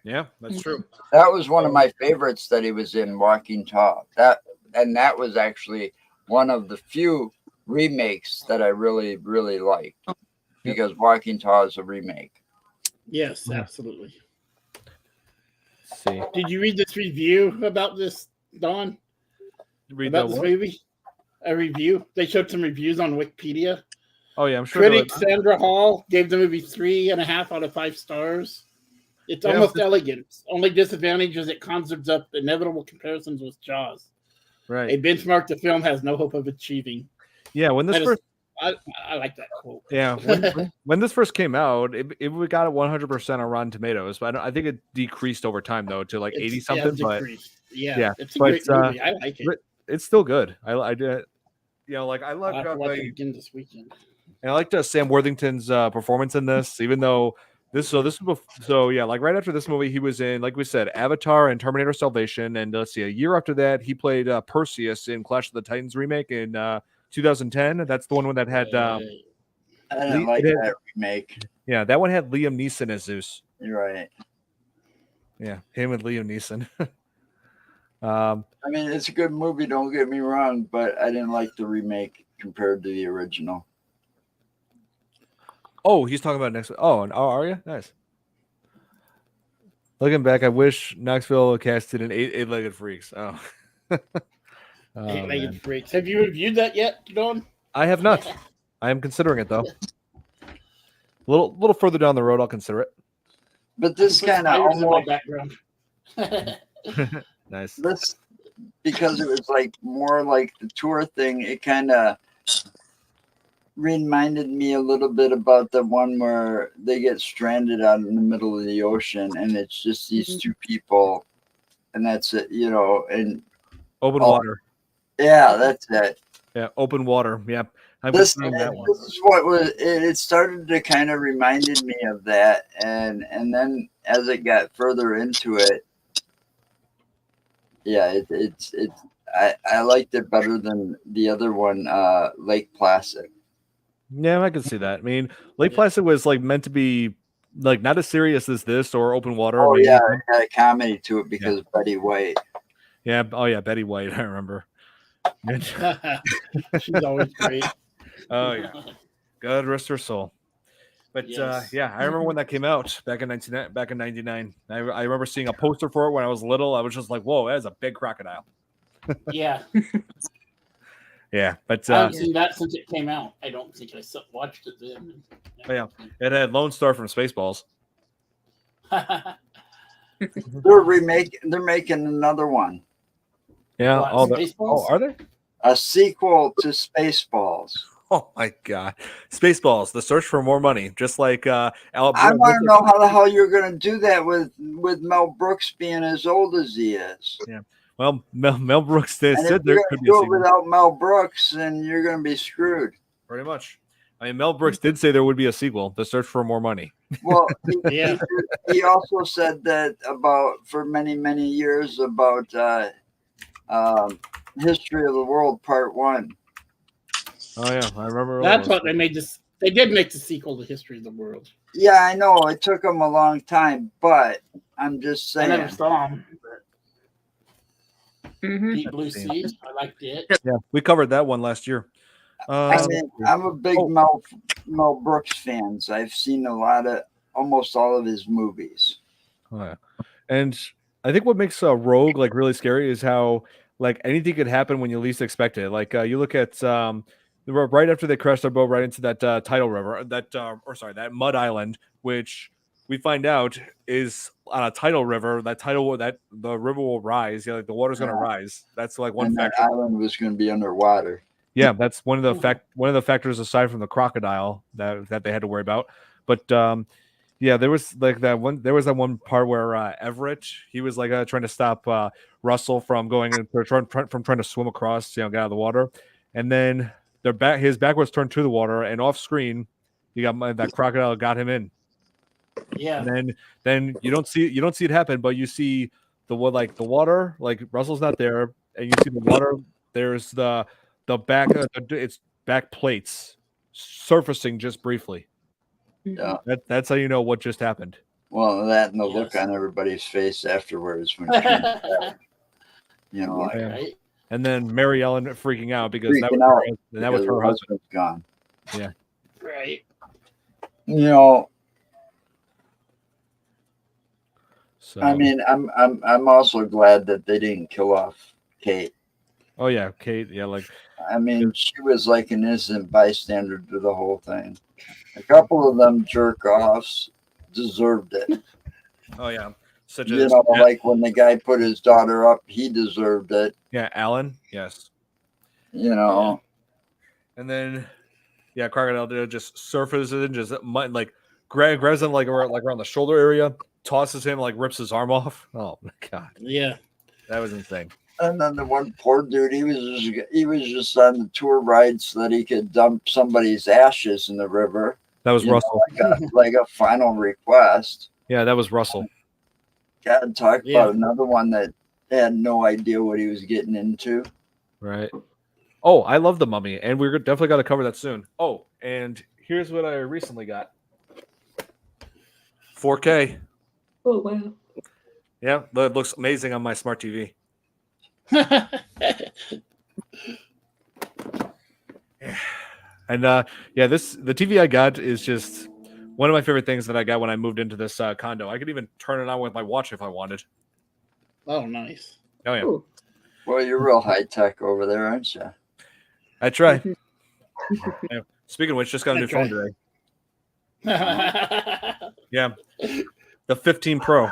Yeah, that's true. That was one of my favorites that he was in, Walking Tall. That was actually one of the few remakes that I really, really liked, because Walking Tall is a remake. Yes, absolutely. Let's see. Did you read this review about this, Don? About this movie? A review. They showed some reviews on Wikipedia. Oh yeah, I'm sure. Critic Sandra Hall gave the movie 3.5 out of 5 stars. It's almost elegant. Only disadvantage is it conjures up inevitable comparisons with Jaws. Right. A benchmark the film has no hope of achieving. Yeah, when this I like that quote. Yeah, when this first came out, it got a 100% on Rotten Tomatoes, but I think it decreased over time though to like 80 something. But it's a great movie. I like it. It's still good. I did. You know, like I love watch it again this weekend. And I liked Sam Worthington's performance in this, even though like right after this movie, he was in, like we said, Avatar and Terminator Salvation, and let's see, a year after that, he played Perseus in Clash of the Titans remake in 2010. That's the one that had. I didn't like that remake. Yeah, that one had Liam Neeson as Zeus. You're right. Yeah, him and Liam Neeson. I mean, it's a good movie. Don't get me wrong, but I didn't like the remake compared to the original. Oh, he's talking about next. Oh, and are you? Nice. Looking back, I wish Knoxville casted an eight-legged freaks. Oh, oh Eight-legged man. freaks. Have you reviewed that yet, Don? I have not. I am considering it though. A little further down the road, I'll consider it. But this Put kind of spiders in my almost background. Nice. this because it was like more like the tour thing. It kind of reminded me a little bit about the one where they get stranded out in the middle of the ocean, and it's just these two people, and that's it. You know, and Open water. yeah, that's it. Yeah, open water. Yeah, I'm This considering that one. this is what was it started to kind of reminded me of that, and then as it got further into it, yeah, it's I liked it better than the other one, Lake Placid. Yeah, I can see that. I mean, Lake Placid was like meant to be like not as serious as this or Open Water. Oh maybe. yeah, it had a comedy to it because of Betty White. Yeah. Oh yeah, Betty White. I remember. She's always great. Oh yeah. God rest her soul. But Yes. yeah, I remember when that came out back in '99. I remember seeing a poster for it when I was little. I was just like, "Whoa, that is a big crocodile." Yeah. Yeah, but I haven't seen that since it came out. I don't think I watched it then. yeah, it had Lone Star from Spaceballs. They're making another one, Yeah, What, Spaceballs? are there? a sequel to Spaceballs. Oh my God, Spaceballs: The Search for More Money, just like I want to know how the hell you're going to do that with Mel Brooks being as old as he is. Yeah. Well, Mel Brooks said And if there you're could going be to a do it sequel. without Mel Brooks, then you're going to be screwed. Pretty much. I mean, Mel Brooks did say there would be a sequel, The Search for More Money. Well, Yeah. he also said that for many, many years about History of the World Part 1. Oh yeah, I remember. That's what they made this. They did make the sequel to History of the World. Yeah, I know. It took him a long time, but I'm just I saying. never saw them. Mhm. Deep Blue Sea. I liked it. Yeah, we covered that one last year. I mean, I'm a big Mel Brooks fan. So I've seen almost all of his movies. Oh, yeah. And I think what makes Rogue like really scary is how like anything could happen when you least expect it. Like you look at right after they crashed their boat right into that tidal river, that mud island, which we find out is on a tidal river. That the river will rise. Yeah, like the water's going to rise. That's like one And that factor. island was going to be underwater. Yeah, that's one of the factors aside from the crocodile that they had to worry about. But yeah, there was that one part where Everett, he was like trying to stop Russell from trying to swim across, get out of the water, and then his back was turned to the water, and off screen, you got that crocodile got him in. Yeah. And then you don't see it happen, but you see the water, like Russell's not there, and you see the water. There's the back, it's back plates surfacing just briefly. Yeah. That's how you know what just happened. Well, that and the look on everybody's face afterwards when it came back. Right. And then Mary Ellen freaking out because that was her husband gone. Yeah. Right. So I mean, I'm also glad that they didn't kill off Kate. Oh yeah, Kate. Yeah, like I mean, she was like an innocent bystander to the whole thing. A couple of them jerk offs deserved it. Oh yeah, such as like when the guy put his daughter up, he deserved it. Yeah, Alan. Yes. Yeah. And then Crocodile just surfaces and just like grabs him like around the shoulder area, tosses him, like rips his arm off. Oh my God. Yeah. That was insane. And then the one poor dude, he was just on the tour ride so that he could dump somebody's ashes in the river. That was Russell. Like a final request. Yeah, that was Russell. God, talk about another one that had no idea what he was getting into. Right. Oh, I love The Mummy, and we're definitely got to cover that soon. Oh, and here's what I recently got. 4K. Oh wow. Yeah, it looks amazing on my smart TV. And the TV I got is just one of my favorite things that I got when I moved into this condo. I could even turn it on with my watch if I wanted. Oh, nice. Oh yeah, Cool. Well, you're real high tech over there, aren't you? I try. Mhm. Yeah. Speaking of which, just got a new That's phone right. today. Yeah, the 15 Pro.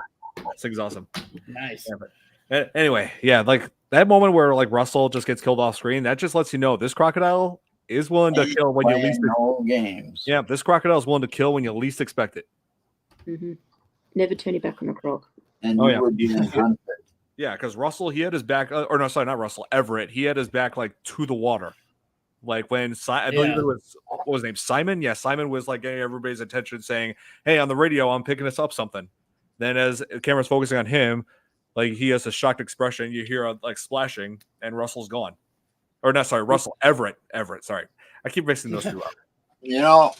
This thing's awesome. Nice. Yeah, but anyway, yeah, like that moment where like Russell just gets killed off screen, that just lets you know this crocodile is willing to kill when you Playing least. no games. Yeah, this crocodile is willing to kill when you least expect it. Mhm. Never turn your back on a croc. And Oh, you yeah. were being hunted. Yeah, because Russell, he had his back, or no, sorry, not Russell, Everett. He had his back like to the water. Like when I believe Yeah. it was, what was his name? Simon? Yeah, Simon was like getting everybody's attention saying, hey, on the radio, I'm picking us up something. Then as the camera's focusing on him, like he has a shocked expression. You hear like splashing, and Russell's gone. Or not, sorry, Russell, Everett, sorry. I keep mixing those two up. You know,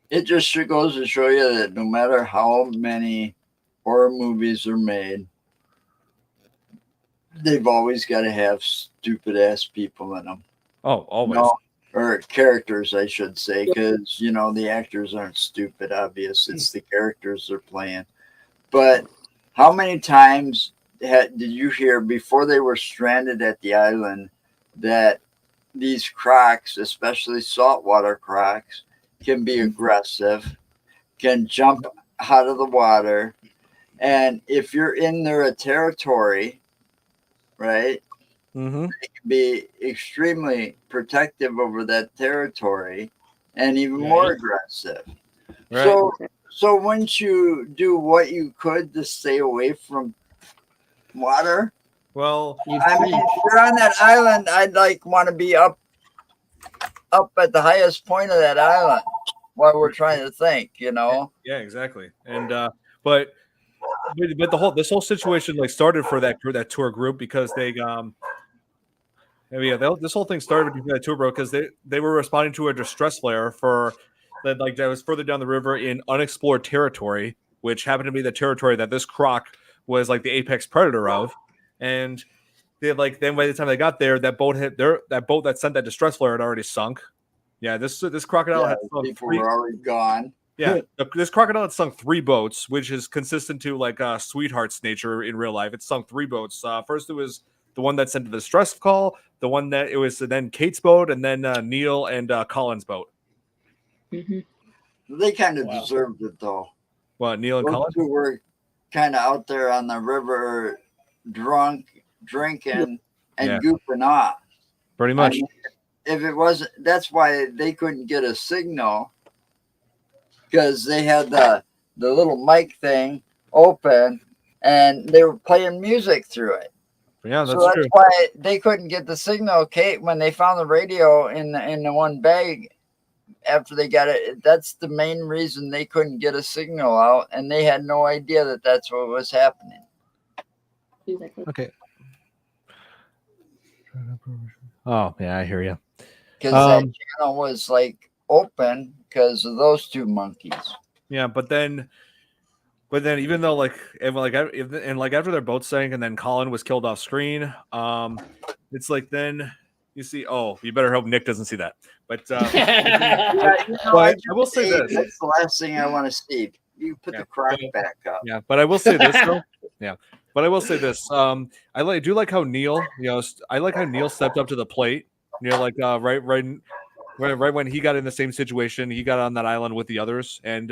it just goes to show you that no matter how many horror movies are made, they've always got to have stupid ass people in them. Oh, always. No, or characters, I should say, because the actors aren't stupid. Obvious, it's the characters they're playing. But how many times did you hear before they were stranded at the island that these crocs, especially saltwater crocs, can be aggressive, can jump out of the water, and if you're in their territory, right? Mm-hmm. They can be extremely protective over that territory and even more aggressive. Right. So wouldn't you do what you could to stay away from water? Well, I mean, if you're on that island, I'd want to be up at the highest point of that island while we're trying to think, yeah, exactly. And but this whole situation like started for that tour group because they this whole thing started because that tour group because they were responding to a distress flare for that was further down the river in unexplored territory, which happened to be the territory that this croc was like the apex predator of. And they then by the time they got there, that boat that sent that distress flare had already sunk. Yeah, this crocodile had sunk people were already gone. Yeah, this crocodile had sunk 3 boats, which is consistent to like Sweetheart's nature in real life. It sunk 3 boats. First, it was the one that sent the distress call, the one that it was then Kate's boat, and then Neil and Colin's boat. Mm-hmm. They kind of deserved it, though. What, Neil and Those Colin? two were kind of out there on the river, drunk, drinking, and goofing off. Pretty much. I mean, if it wasn't, that's why they couldn't get a signal, because they had the little mic thing open and they were playing music through it. Yeah, that's so true. That's why they couldn't get the signal. Kate, when they found the radio in the one bag after they got it, that's the main reason they couldn't get a signal out, and they had no idea that that's what was happening. Exactly. Okay. Oh yeah, I hear you. Because that channel was open because of those 2 monkeys. Yeah, but then even though after their boat sank and then Colin was killed off screen, it's like then you see. Oh, you better hope Nick doesn't see that. But I will say this. That's the last thing I want to see. You put the crock back up. Yeah, but I will say this though. Yeah, but I will say this. I do like how Neil. I like how Neil stepped up to the plate. Right when he got in the same situation, he got on that island with the others and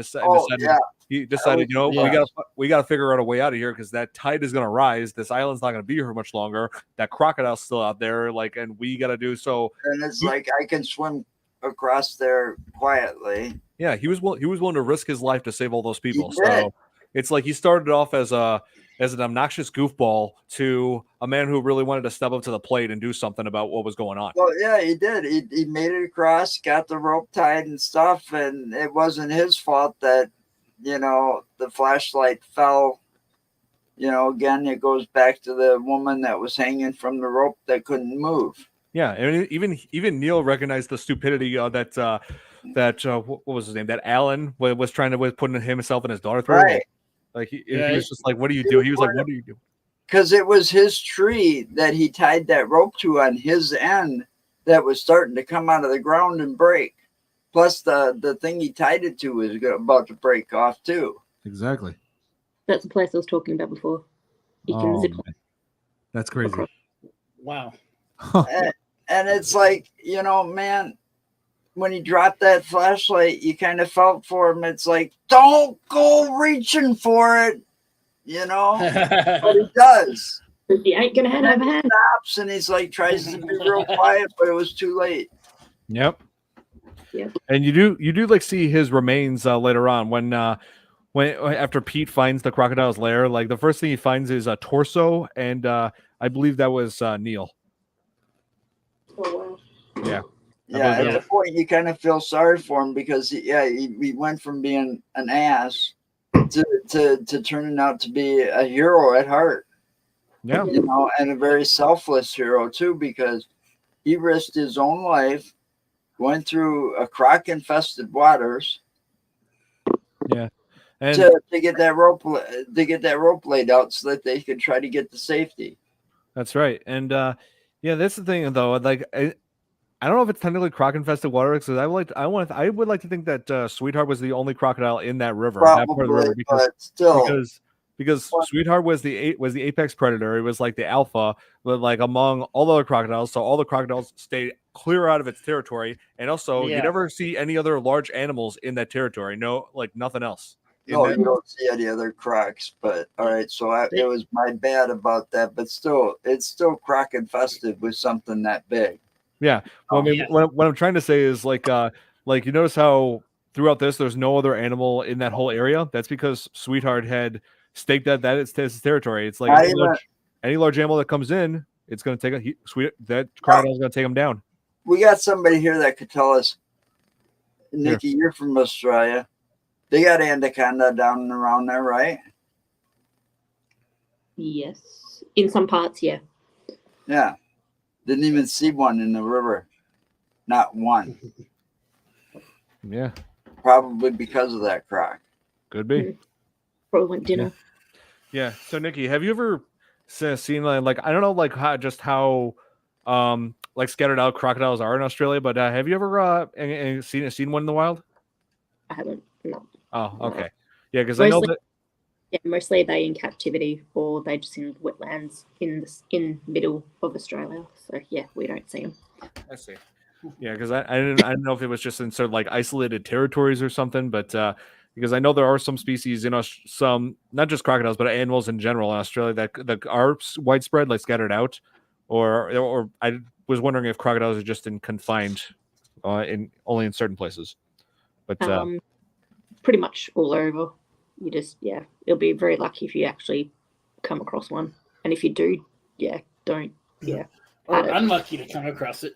he decided, we got to figure out a way out of here because that tide is going to rise. This island's not going to be here much longer. That crocodile's still out there, and we got to do so. And it's I can swim across there quietly. Yeah, he was willing to risk his life to save all those people. So it's like he started off as an obnoxious goofball to a man who really wanted to step up to the plate and do something about what was going on. Well, yeah, he did. He made it across, got the rope tied and stuff, and it wasn't his fault that, the flashlight fell. Again, it goes back to the woman that was hanging from the rope that couldn't move. Yeah, and even Neil recognized the stupidity that what was his name? That Alan was trying to put himself and his daughter through. Right. Like he Yeah, was just like, "What do you do?" He was like, "What do you do?" Because it was his tree that he tied that rope to on his end that was starting to come out of the ground and break. Plus, the thing he tied it to was about to break off too. Exactly. That's the place I was talking about before. You can Oh, zip man. That's crazy. across. wow. And it's like, you know, man, when he dropped that flashlight, you kind of felt for him. It's like, don't go reaching for it, you know. But he does. You ain't gonna have a hand. Stops and he's like tries to be real quiet, but it was too late. Yep. Yeah. And you do like see his remains later on when after Pete finds the crocodile's lair. Like the first thing he finds is a torso, and I believe that was Neil. Oh wow. Yeah. Yeah, at Yeah. the point you kind of feel sorry for him because he went from being an ass to turning out to be a hero at heart. Yeah. You know, and a very selfless hero too, because he risked his own life, went through a croc-infested waters, Yeah. And to get that rope laid out so that they could try to get to safety. that's right. And yeah, that's the thing though. Like I don't know if it's technically croc-infested water because I would like to think that Sweetheart was the only crocodile in that river, that part of the river, Probably, but still, because Sweetheart was the apex predator. It was like the alpha, but like among all the other crocodiles, so all the crocodiles stayed clear out of its territory, and also you Yeah. never see any other large animals in that territory. No, like nothing else. no, you don't see any other crocs. But all right, so it was my bad about that, but still, it's still croc-infested with something that big. Yeah. Well, I mean, Yeah. what I'm trying to say is like you notice how throughout this there's no other animal in that whole area. That's because Sweetheart had staked that it's his territory. It's like any large animal that comes in, it's going to take that crocodile's going to take him down. We got somebody here that could tell us. Nikki, you're from Australia. They got anaconda down and around there, right? Yes. In some parts, yeah. Yeah. Didn't even see one in the river. Not one. Yeah. Probably because of that croc. Could be. Probably went dinner. Yeah. So Nikki, have you ever seen like I don't know like how like scattered out crocodiles are in Australia, but have you ever seen one in the wild? I haven't. No. Oh, okay. Yeah, because I know that. Yeah, mostly they in captivity or they just in wetlands in middle of Australia. So yeah, we don't see them. I see. Yeah, because I didn't know if it was just in sort of like isolated territories or something, but because I know there are some species in some not just crocodiles but animals in general in Australia that are widespread, like scattered out, or I was wondering if crocodiles are just confined in only in certain places. But pretty much all over. You just you'll be very lucky if you actually come across one, and if you do, don't Or unlucky to come across it.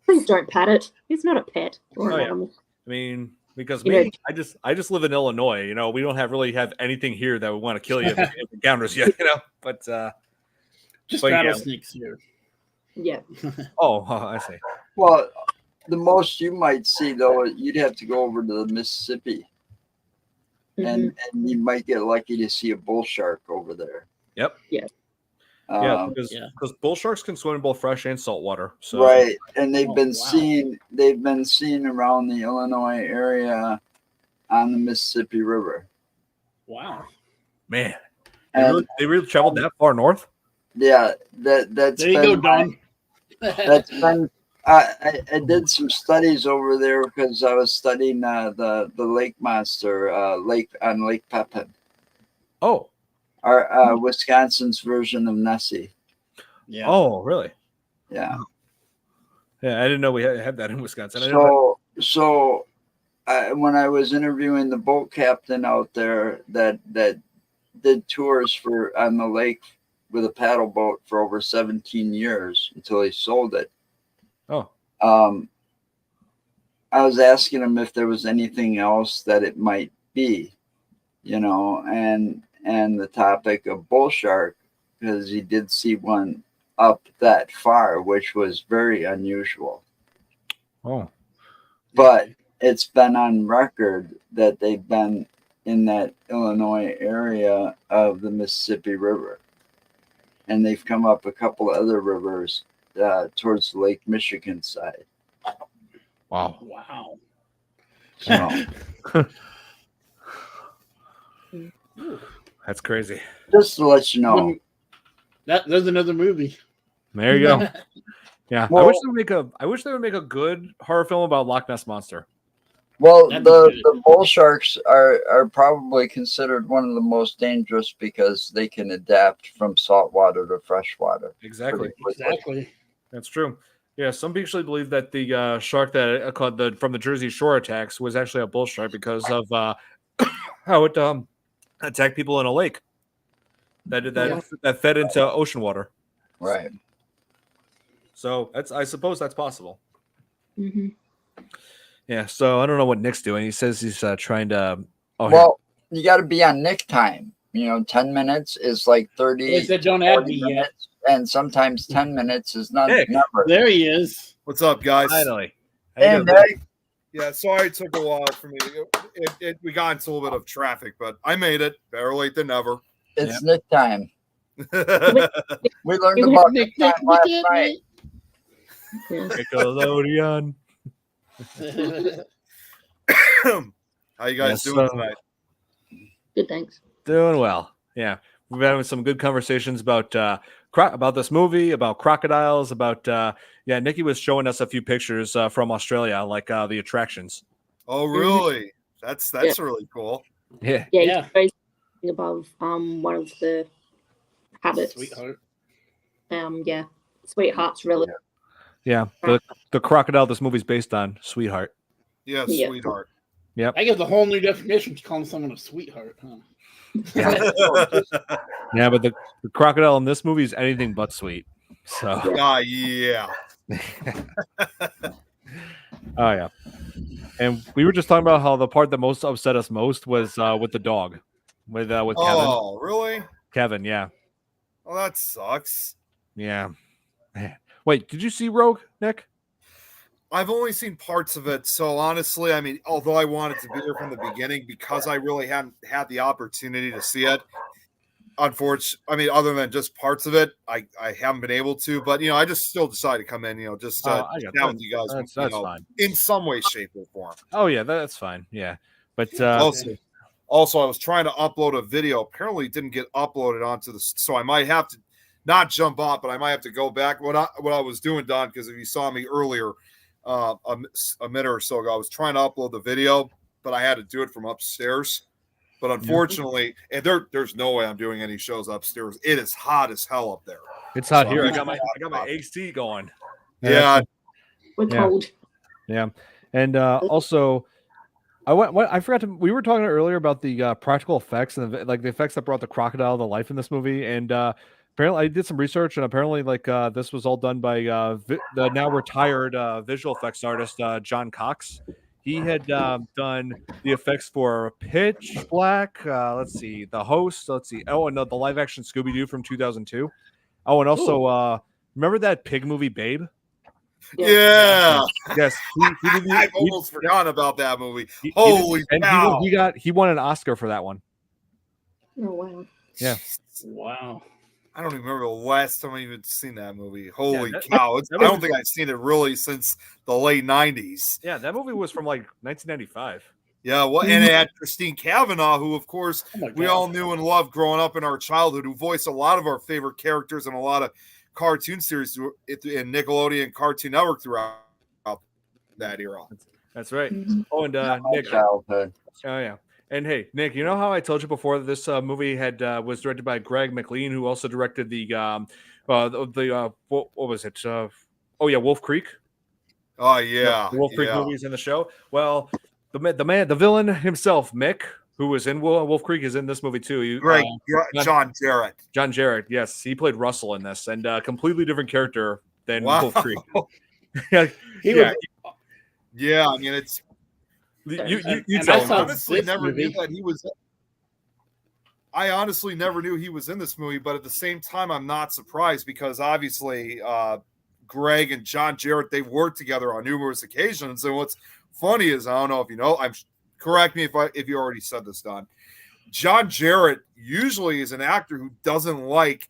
Please don't pat it. It's not a pet or an yeah. animal. I mean, because You me, know, I just live in Illinois. You know, we don't really have anything here that would want to kill you if it encounters you. You know, but just but, rattlesnakes here. Yeah. Oh, I see. Well, the most you might see though, you'd have to go over to the Mississippi, and you might get lucky to see a bull shark over there. Yep. Yeah. Because bull sharks can swim in both fresh and salt water. So right, and they've been wow. seen around the Illinois area on the Mississippi River. Wow. Man, they really traveled that far north? Yeah, that's there you go, Don. That's been. I did some studies over there because I was studying the lake monster on Lake Pepin. Oh, Our Wisconsin's version of Nessie. Yeah. Oh, really? Yeah. Yeah, I didn't know we had that in Wisconsin. So when I was interviewing the boat captain out there that did tours on the lake with a paddle boat for over 17 years until he sold it. Oh. I was asking him if there was anything else that it might be, you know, and the topic of bull shark, because he did see one up that far, which was very unusual. Oh. But it's been on record that they've been in that Illinois area of the Mississippi River. And they've come up a couple of other rivers towards the Lake Michigan side. Wow. Wow. So That's crazy. just to let you know. There's another movie. There you go. Yeah. Well- I wish they would make a good horror film about Loch Ness Monster. Well, That'd be the bull sharks are probably considered one of the most dangerous because they can adapt from saltwater to freshwater. Exactly. Exactly. That's true. Yeah, some people actually believe that the shark that called from the Jersey Shore attacks was actually a bull shark because of how it attacked people in a lake that fed into ocean water. Right. So I suppose that's possible. Mm-hmm. Yeah. So I don't know what Nick's doing. He says he's trying to. Oh, Well, you got to be on Nick time. 10 minutes is like 30. They said don't add 40 me yet. minutes, and sometimes 10 minutes is not Nick. number. There he is. What's up, guys? finally. How you Hey, doing? Nick. Yeah, sorry it took a while for me. We got into a little bit of traffic, but I made it. Better late than never. It's Nick time. Yeah, We learned You about Nick, Nick time last night. Yeah. Nickelodeon. How you guys Yes, doing tonight? Good, thanks. Doing well. Yeah. We've been having some good conversations about this movie, about crocodiles, about Nikki was showing us a few pictures from Australia, like the attractions. Oh, really? That's really cool. Yeah. Yeah, Yeah. he's raising above one of the habits. Sweetheart. Yeah, Sweetheart's really. Yeah. The crocodile this movie's based on, Sweetheart. Yeah, Yeah. sweetheart. That gives a whole new definition to calling someone a sweetheart, huh? Yeah, but the crocodile in this movie is anything but sweet. So Yeah. oh yeah. And we were just talking about how the part that most upset us most was with the dog. With Kevin. Oh, really? Kevin, yeah. Well, that sucks. Yeah. Man. Wait, did you see Rogue, Nick? I've only seen parts of it, so honestly, I mean, although I wanted to be here from the beginning, because I really hadn't had the opportunity to see it. Unfortunately, I mean, other than just parts of it, I haven't been able to. But I just still decided to come in, just I chat got with you guys, that's fine. in some way, shape, or form. Oh yeah, that's fine. Yeah, but Also, I was trying to upload a video. Apparently, it didn't get uploaded onto the. So I might have to not jump off, but I might have to go back. What I was doing, Don, because if you saw me earlier, a minute or so ago, I was trying to upload the video, but I had to do it from upstairs. But unfortunately, and there's no way I'm doing any shows upstairs. It is hot as hell up there. it's hot So here. I'm I got my AC going. Yeah, We're Yeah. cold. Yeah, and also, I forgot to. We were talking earlier about the practical effects and the effects that brought the crocodile to life in this movie. And apparently, I did some research, and apparently, this was all done by the now retired visual effects artist John Cox. He had done the effects for Pitch Black. Let's see, The Host. Let's see. Oh, and the live action Scooby Doo from 2002. Oh, and also, remember that pig movie, Babe? yeah. Yes, I've almost forgotten about that movie. He- Holy and cow! he won an Oscar for that one. Oh wow. Yeah. Wow. I don't even remember the last time I even seen that movie. Holy that- cow! that I don't was- think I've seen it really since the late '90s. Yeah, that movie was from 1995. Yeah, well, and it had Christine Cavanaugh, who, of course, Oh my we God. all knew and loved growing up in our childhood, who voiced a lot of our favorite characters in a lot of cartoon series in Nickelodeon Cartoon Network throughout that era. That's right. Mhm. Oh, and My Nick. childhood. Oh yeah. And hey, Nick, you know how I told you before that this movie had was directed by Greg McLean, who also directed what was it? Wolf Creek. Oh yeah, The Wolf Creek yeah. movies in the show. Well, the villain himself, Mick, who was in Wolf Creek, is in this movie too. Great, John- John Jarrett. John Jarrett, yes, he played Russell in this, and completely different character than Wow. Wolf Creek. yeah, He yeah. was, Yeah, I mean it's. You And tell I him. saw I honestly this never knew movie. that he was. I honestly never knew he was in this movie, but at the same time, I'm not surprised because obviously, Greg and John Jarrett, they've worked together on numerous occasions. And what's funny is, I don't know if you know, correct me if you already said this, Don. John Jarrett usually is an actor who doesn't like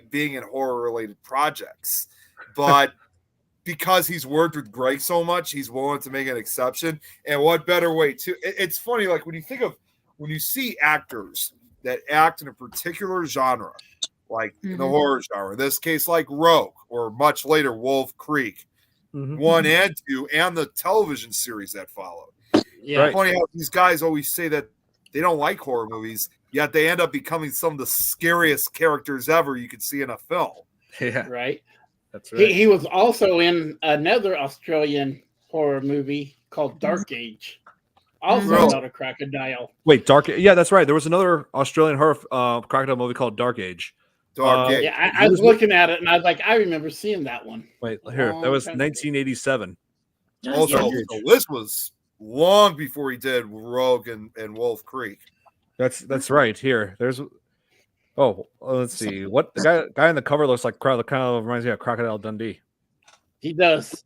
being in horror related projects, but because he's worked with Greg so much, he's willing to make an exception. And what better way to? It's funny, like when you see actors that act in a particular genre, like in the horror genre, in this case, like Rogue, or much later Wolf Creek, 1 and 2, and the television series that followed. Yeah. It's funny how these guys always say that they don't like horror movies, yet they end up becoming some of the scariest characters ever you could see in a film. Yeah, Right. that's right. He was also in another Australian horror movie called Dark Age, also Really? about a crocodile. Wait, Dark. Yeah, that's right. There was another Australian horror crocodile movie called Dark Age. Dark Age. Yeah, I was looking at it and I was like, I remember seeing that one. Wait, here. That was Long time ago. 1987. Also, Dark Age. so this was long before he did Rogue and Wolf Creek. That's right. Here, there's. Oh, let's see. What the guy on the cover looks like? Kind of reminds me of Crocodile Dundee. He does.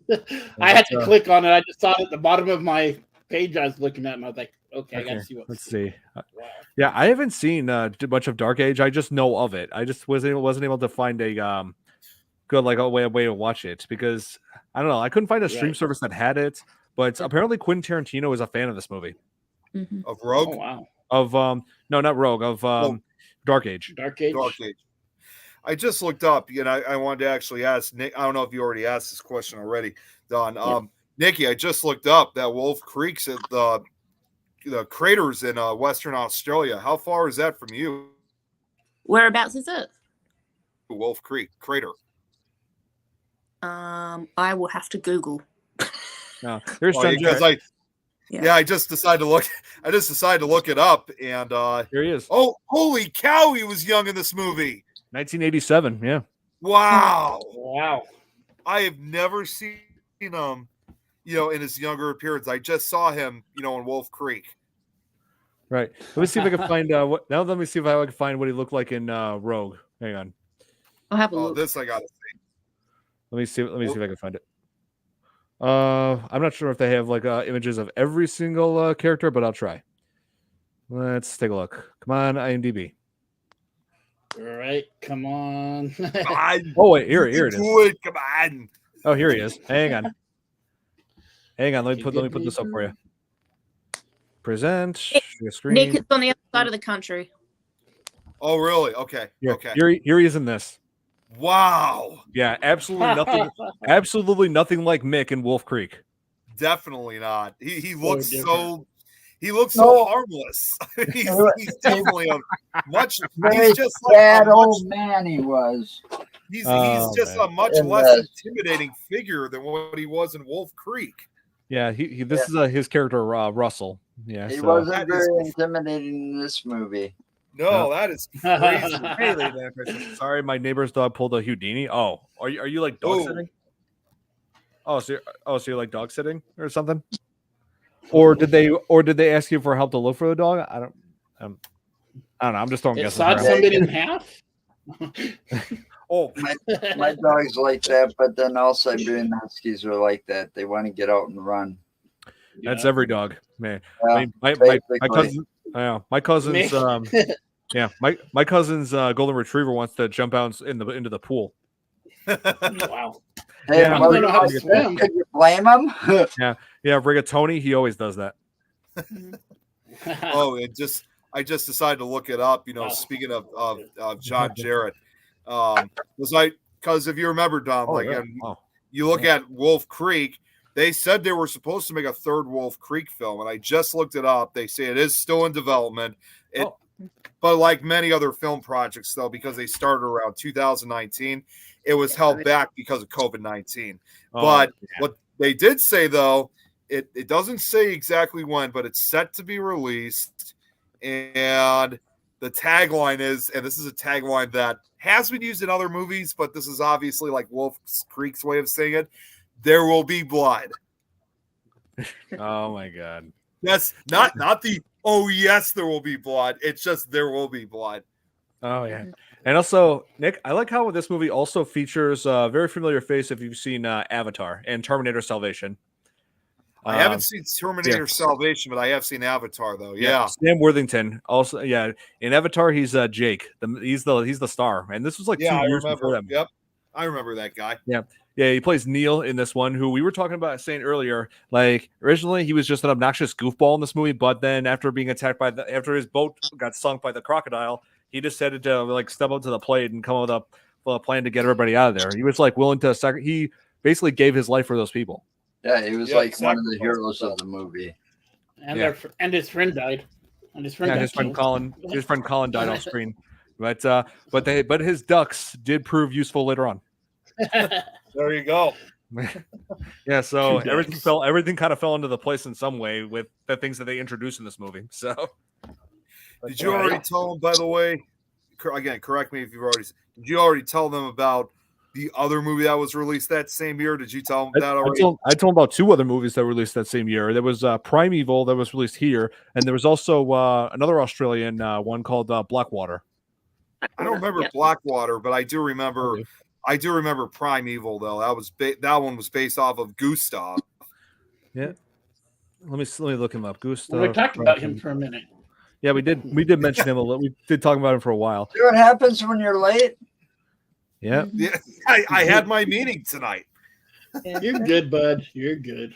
I had to click on it. I just saw it at the bottom of my page I was looking at, and I was like, okay, I got to see what. Let's see. Wow. Yeah, I haven't seen much of Dark Age. I just know of it. I just wasn't able to find a good a way to watch it because I don't know. I couldn't find a stream service that had it. But apparently Quentin Tarantino is a fan of this movie. Of Rogue? Oh, wow. Of no, not Rogue. Of Dark Age. Dark Age. Dark Age. I just looked up, and I wanted to actually ask Nick. I don't know if you already asked this question already, Don. Nikki, I just looked up that Wolf Creek's at the craters in Western Australia. How far is that from you? Whereabouts is it? Wolf Creek crater. I will have to Google. No, there's because I just decided to look. I just decided to look it up, and here he is. Oh, holy cow! He was young in this movie. 1987. Yeah. Wow. Wow. I have never seen him, in his younger appearance. I just saw him, in Wolf Creek. Right. Let me see if I can find what. Now let me see if I can find what he looked like in Rogue. Hang on. I'll have a look. This I gotta see. Let me see if I can find it. I'm not sure if they have images of every single character, but I'll try. Let's take a look. Come on, IMDb. All right, come on. Oh wait, here it is. Come on. Oh, here he is. Hang on. Let me put this up for you. Present your screen. Nick, it's on the other side of the country. Oh, really? Okay. Here, Okay. Here he is in this. Wow. Yeah, absolutely nothing. Absolutely nothing like Mick in Wolf Creek. Definitely not. He looks different. so harmless. he's definitely much. Very He's just sad old man he was. He's just a much less intimidating figure than what he was in Wolf Creek. Yeah, this is his character Russell. Yeah, he wasn't very intimidating in this movie. No, that is crazy. Hey, lady, sorry, my neighbor's dog pulled a Houdini. Oh, are you like dog sitting? Oh, so you're like dog sitting or something? Or did they ask you for help to look for the dog? I don't know. I'm just throwing It guesses. sawed somebody in half. Oh, my dog's like that, but then all Siberian Huskies are like that. They want to get out and run. That's every dog, man. Yeah, my cousin, my cousin's my cousin's golden retriever wants to jump out into the pool. Wow. Hey, Yeah, I don't know how to swim. could you blame him? Yeah, Rigatoni, he always does that. I just decided to look it up. Speaking of John Jarrett, because if you remember, Don, you look at Wolf Creek. They said they were supposed to make a third Wolf Creek film, and I just looked it up. They say it is still in development. But like many other film projects, though, because they started around 2019, it was held back because of COVID-19. What they did say, though, it doesn't say exactly when, but it's set to be released. And the tagline is, and this is a tagline that has been used in other movies, but this is obviously like Wolf Creek's way of saying it. There will be blood. Oh my God. That's not the, oh yes, there will be blood. It's just there will be blood. Oh yeah. And also, Nick, I like how this movie also features a very familiar face if you've seen Avatar and Terminator Salvation. I haven't seen Terminator Salvation, but I have seen Avatar though. Yeah. Sam Worthington also. Yeah, in Avatar he's Jake. He's the star, and this was like 2 years before that movie. Yep, I remember that guy. Yeah. Yeah, he plays Neil in this one, who we were talking about saying earlier. Like originally, he was just an obnoxious goofball in this movie, but then after being attacked after his boat got sunk by the crocodile, he decided to like step up to the plate and come up with a plan to get everybody out of there. He was like willing to he basically gave his life for those people. Yeah, he was like one of the heroes of the movie. And his friend died. And his friend his friend Colin died off screen. But his ducks did prove useful later on. There you go. Yeah, so everything kind of fell into the place in some way with the things that they introduced in this movie. So did you already tell them, by the way, again, correct me if you've already, did you already tell them about the other movie that was released that same year? Did you tell them that already? I told them about 2 other movies that were released that same year. There was Primeval that was released here, and there was also another Australian one called Blackwater. I don't remember Blackwater, but I do remember. Okay. I do remember Primeval though. That one was based off of Gustav. Yeah. Let me look him up. Gustav. We talked about him for a minute. Yeah, we did mention him a little. We did talk about him for a while. See what happens when you're late? Yeah. Yeah. I had my meeting tonight. You're good, bud. You're good.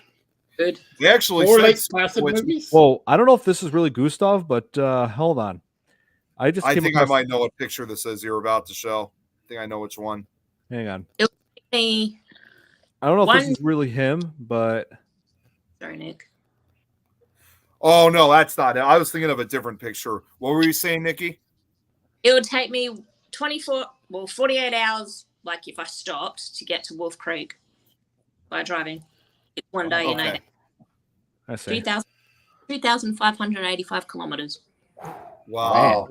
Good. We actually More like classic movies. Well, I don't know if this is really Gustav, but hold on. I think I might know what picture this is you're about to show. I think I know which one. Hang on. It'll take me. I don't know if this is really him, but. Sorry, Nick. Oh, no, that's not it. I was thinking of a different picture. What were you saying, Nikki? It would take me 48 hours, like if I stopped, to get to Wolf Creek by driving. It's 1 day and 8 hours. I see. 3,585 kilometers. Wow.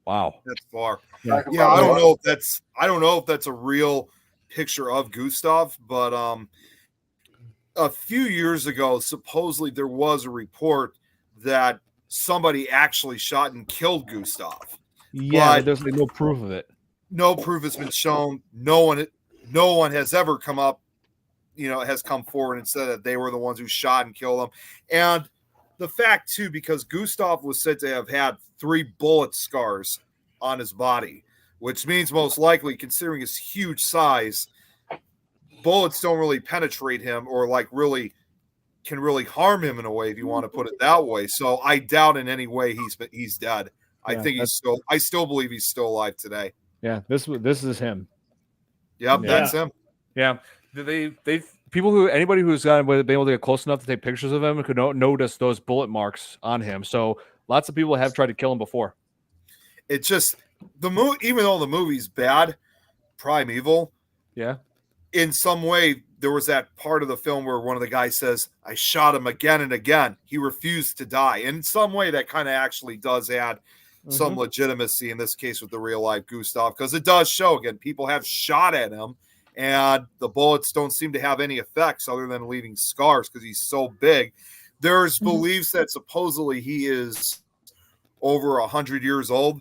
Wow. That's far. Yeah, I don't know if that's a real picture of Gustav, but a few years ago, supposedly there was a report that somebody actually shot and killed Gustav. Yeah, but there's no proof of it. No proof has been shown. No one has ever come forward and said that they were the ones who shot and killed him. And the fact too, because Gustav was said to have had 3 bullet scars on his body, which means most likely, considering his huge size, bullets don't really penetrate him or can really harm him in a way, if you want to put it that way. So I doubt in any way he's dead. I still believe he's still alive today. Yeah, this is him. Yep, that's him. Yeah, anybody who's been able to get close enough to take pictures of him could notice those bullet marks on him. So lots of people have tried to kill him before. It's just even though the movie's bad, Primeval. Yeah. In some way, there was that part of the film where one of the guys says, "I shot him again and again. He refused to die." And in some way, that kind of actually does add some legitimacy in this case with the real life Gustav, because it does show again people have shot at him, and the bullets don't seem to have any effects other than leaving scars because he's so big. There's beliefs that supposedly he is over 100 years old,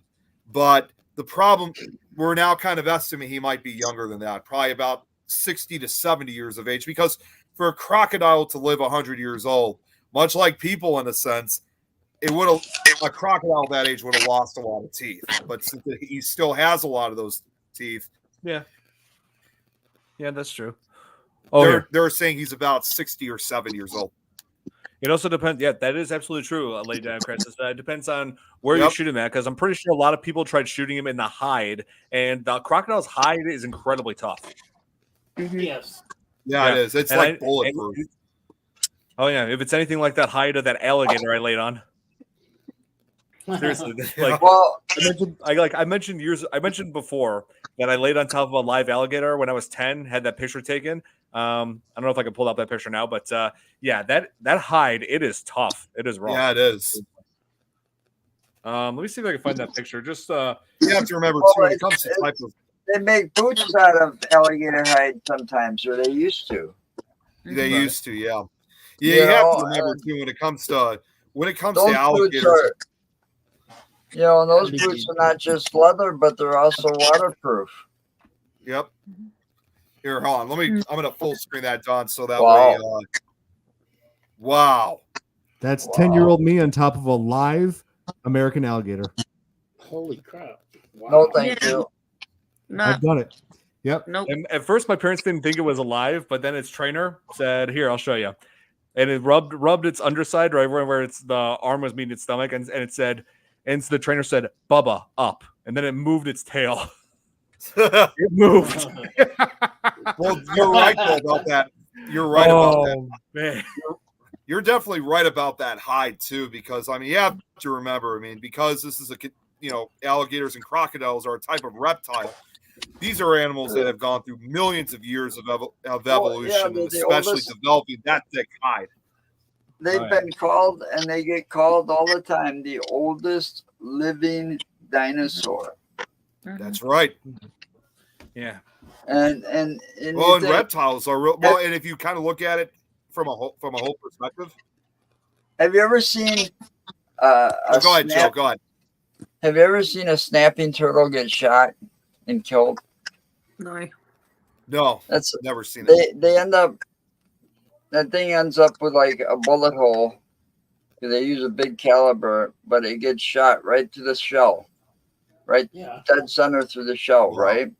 but the problem, we're now kind of estimating he might be younger than that, probably about 60 to 70 years of age, because for a crocodile to live 100 years old, much like people in a sense, a crocodile that age would have lost a lot of teeth, but since he still has a lot of those teeth. Yeah, that's true. They're saying he's about 60 or 70 years old. It also depends. Yeah, that is absolutely true, Lady Diana Crisis. It depends on where you shoot him at, because I'm pretty sure a lot of people tried shooting him in the hide, and the crocodile's hide is incredibly tough. Yes. Yeah, it is. It's like bulletproof. Oh yeah, if it's anything like that hide of that alligator I laid on. Seriously, I mentioned before that I laid on top of a live alligator when I was 10. Had that picture taken. I don't know if I can pull out that picture now, but that hide, it is tough. It is raw. Yeah, it is. Let me see if I can find that picture. Just you have to remember too, when it comes to type of. They make boots out of alligator hide sometimes, or they used to. They used to, yeah. You have to remember too, when it comes to alligators. And those boots are not just leather, but they're also waterproof. Yep. Here, hold on. I'm gonna full screen that, Don, so that way Wow. That's 10-year-old me on top of a live American alligator. Holy crap! Wow. No, thank Yeah. you. No, I've done it. Yep. nope. And at first, my parents didn't think it was alive, but then its trainer said, "Here, I'll show you." And it rubbed its underside right where it's the arm was meeting its stomach, and it said, and the trainer said, "Bubba, up," and then it moved its tail. It moved. Well, you're right though about that. You're right about that. Man. You're definitely right about that hide too, because I mean, you have to remember, I mean, because this is alligators and crocodiles are a type of reptile. These are animals that have gone through millions of years of evolution, and especially developing that thick hide. They've been called, and they get called all the time, the oldest living dinosaur. That's right. Yeah. And Well, and reptiles are real. Well, and if you kind of look at it from a whole perspective. Have you ever seen Go ahead, Joe. Go ahead. Have you ever seen a snapping turtle get shot and killed? No. No, That's never seen it. They end up, that thing ends up with like a bullet hole. They use a big caliber, but it gets shot right through the shell, right dead center through the shell, right?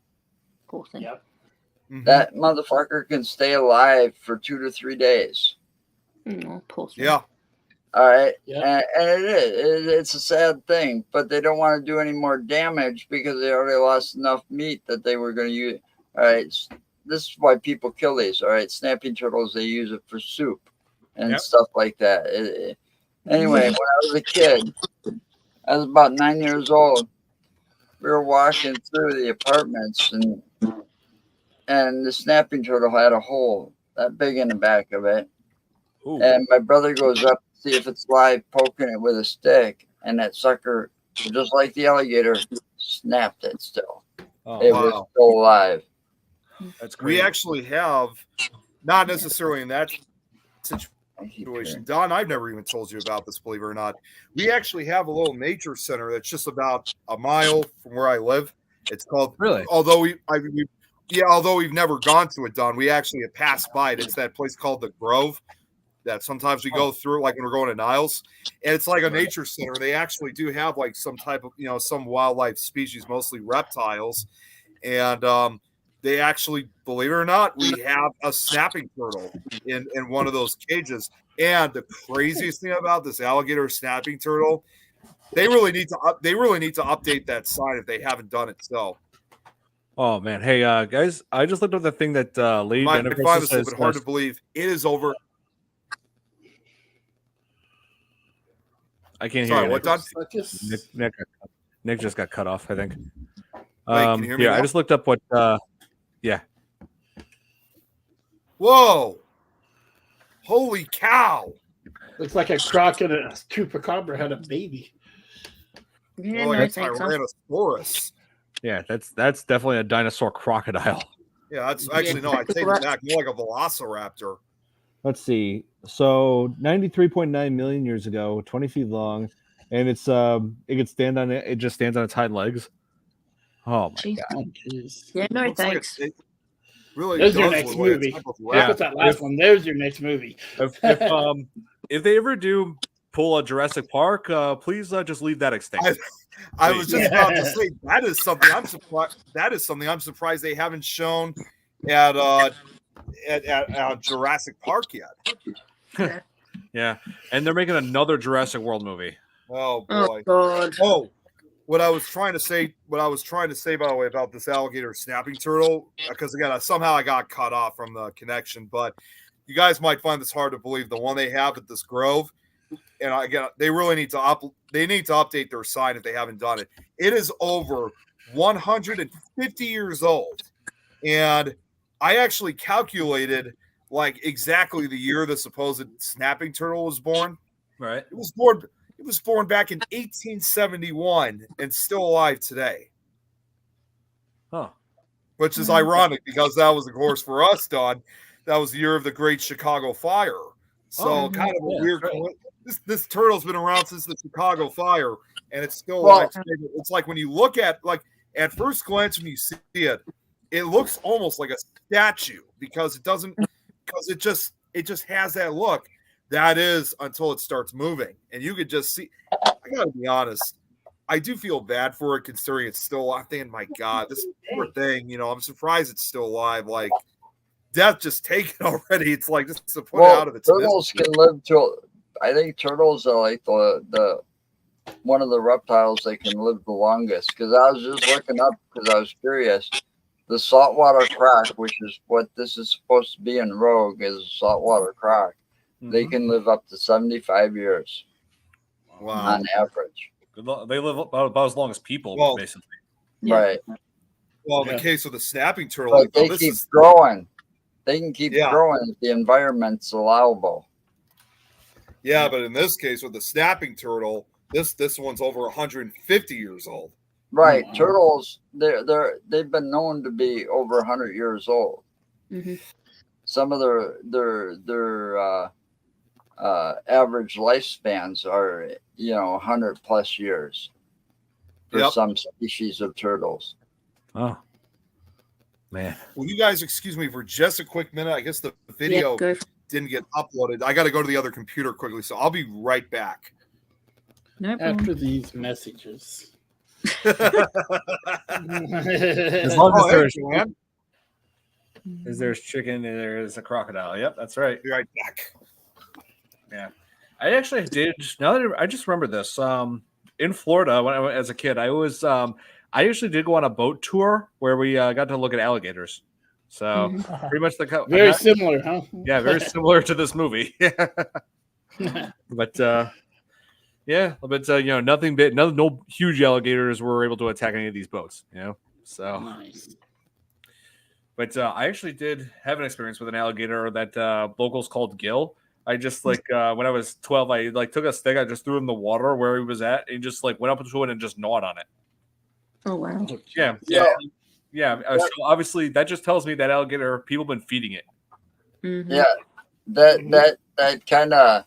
Poor thing. Yep. Mhm. That motherfucker can stay alive for 2 to 3 days. Oh, poor thing. Yeah. All right. Yeah. And it is. It's a sad thing, but they don't want to do any more damage because they already lost enough meat that they were going to use. All right. This is why people kill these. All right. Snapping turtles, they use it for soup and stuff like that. Anyway, when I was a kid, I was about 9 years old. We were walking through the apartments, and the snapping turtle had a hole that big in the back of it. Ooh. And my brother goes up to see if it's live, poking it with a stick, and that sucker, just like the alligator, snapped it still. Oh, It was still alive. That's great. We actually have, not necessarily in that situation. Don, I've never even told you about this, believe it or not. We actually have a little nature center that's just about a mile from where I live. It's called, Really? although we've never gone to it, Don, we actually have passed by it. It's that place called the Grove that sometimes we go through, like when we're going to Niles, and it's like a nature center. They actually do have like some type of, some wildlife species, mostly reptiles. And, they actually, believe it or not, we have a snapping turtle in one of those cages. And the craziest thing about this alligator snapping turtle, they really need to update that sign if they haven't done it. So, Oh man, hey guys, I just looked up the thing that Lady my Jennifer five is a says. little bit hard to believe. It is over. I can't Sorry, hear you. what, Don? Nick just got cut off, I think. Can you hear me yeah, now? I just looked up what. Yeah. Whoa! Holy cow! Looks like a croc and a chupacabra had a baby. Yeah, Like no, a thanks. Tyrannosaurus. Yeah, that's definitely a dinosaur crocodile. Yeah, that's actually no. I take it back. More like a velociraptor. Let's see. So 93.9 million years ago, 20 feet long, and it just stands on its hind legs. Oh my Jeez. god. Oh, jeez. Yeah, no, Looks like thanks. it really There's does your look next like a movie. type of Look rat. at that last one. There's your next movie. If they ever do pull a Jurassic Park, please just leave that extinct. I was just about to say that is something I'm surprised. That is something I'm surprised they haven't shown at Jurassic Park yet. Yeah, and they're making another Jurassic World movie. Oh Oh boy. God. Oh, what I was trying to say, by the way, about this alligator snapping turtle, because again, somehow I got cut off from the connection, but you guys might find this hard to believe. The one they have at this Grove, and again, they really need to update their sign if they haven't done it. It is over 150 years old, and I actually calculated like exactly the year the supposed snapping turtle was born. Right. It was born back in 1871 and still alive today. Huh. Which is ironic because that was, of course, for us, Don, that was the year of the Great Chicago Fire. So kind of a weird. This turtle's been around since the Chicago Fire, and it's still alive today. It's like when you look at at first glance when you see it, it looks almost like a statue because it just has that look. That is until it starts moving, and you could just see. I gotta be honest. I do feel bad for it, considering it's still. I'm thinking, my God, this poor thing. You know, I'm surprised it's still alive. Like, death just taken already. It's like just to put it out of its turtles misery. can live till. I think turtles are like the one of the reptiles that can live the longest. Because I was just looking up because I was curious. The saltwater croc, which is what this is supposed to be in Rogue, is a saltwater croc. They can live up to 75 years on average. They live about as long as people, basically. Yeah. Right. Well, in the case of the snapping turtle, But they keep growing. They can keep growing if the environment's allowable. Yeah, but in this case with the snapping turtle, this one's over 150 years old. Right. Wow. Turtles, they've been known to be over 100 years old. Mm-hmm. Some of their average lifespans are 100 plus years for some species of turtles. Oh man. Will you guys excuse me for just a quick minute? I guess the video didn't get uploaded. I got to go to the other computer quickly, so I'll be right back. No problem. After these messages. As long as there's chicken and there's a crocodile. Yep, that's right. Be right back. Yeah, I actually did. Now that I just remember this, in Florida when I went as a kid, I actually did go on a boat tour where we got to look at alligators. So pretty much very similar, huh? Yeah, very similar to this movie. But nothing big, no huge alligators were able to attack any of these boats. So nice. But I actually did have an experience with an alligator that locals called Gil. I just when I was 12, I took a stick, I just threw it in the water where he was at, and he just went up to it and just gnawed on it. Oh wow! Yeah. So obviously, that just tells me that alligator people been feeding it. Mm-hmm. Yeah, that kind of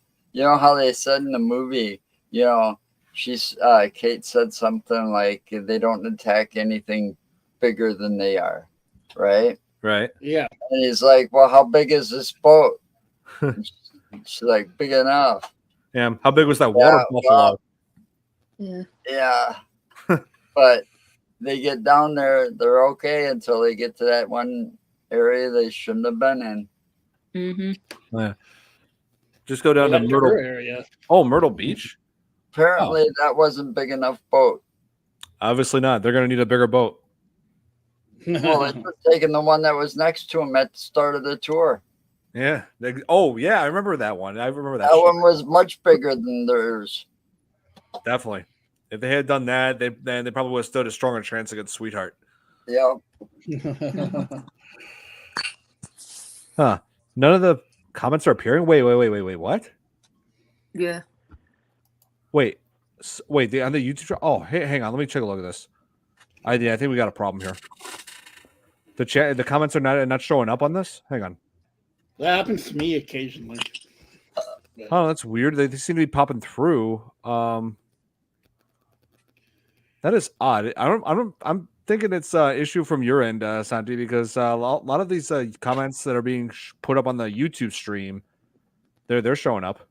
how they said in the movie. Kate said something like they don't attack anything bigger than they are, right? Right. Yeah. And he's like, "Well, how big is this boat?" She's like, "Big enough." Yeah. How big was that water buffalo? Yeah. But they get down there, they're okay until they get to that one area they shouldn't have been in. Mm-hmm. Yeah. Just go down to Myrtle area. Oh, Myrtle Beach. Apparently, that wasn't big enough boat. Obviously not. They're going to need a bigger boat. Well, they were taking the one that was next to them at the start of the tour. Yeah. I remember that one. I remember that. That one was much bigger than theirs. Definitely. If they had done that, they probably would have stood a stronger chance against Sweetheart. Yeah. Huh. None of the comments are appearing. Wait. What? Yeah. Wait. On the YouTube. Oh, hey, hang on. Let me take a look at this. I think we got a problem here. The comments are not showing up on this. Hang on. That happens to me occasionally. Oh, that's weird. They seem to be popping through. That is odd. I'm thinking it's an issue from your end, Santi, because a lot of these comments that are being put up on the YouTube stream, they're showing up.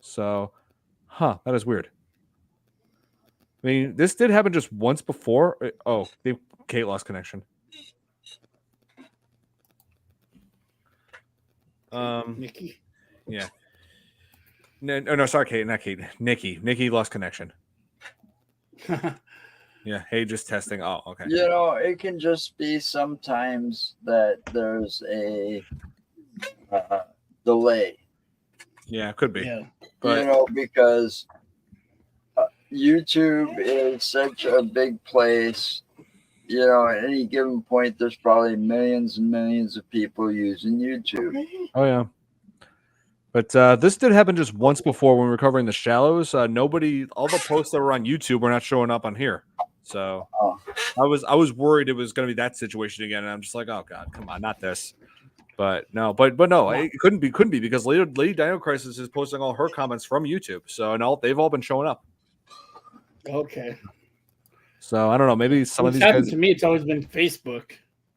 So, that is weird. I mean, this did happen just once before. Oh, Kate lost connection. Nikki. Yeah. No, sorry, Kate, not Kate. Nikki lost connection. Yeah. Hey, just testing. Oh, okay. It can just be sometimes that there's a delay. Yeah, it could be. Yeah. But because YouTube is such a big place. At any given point, there's probably millions and millions of people using YouTube. Oh yeah. But this did happen just once before when we were covering the shallows. All the posts that were on YouTube were not showing up on here. So I was worried it was going to be that situation again, and I'm just like, oh god, come on, not this. But no, it couldn't be because Lady Dino Crisis is posting all her comments from YouTube. So they've all been showing up. Okay. So I don't know. Maybe some of these happened guys. To me, it's always been Facebook.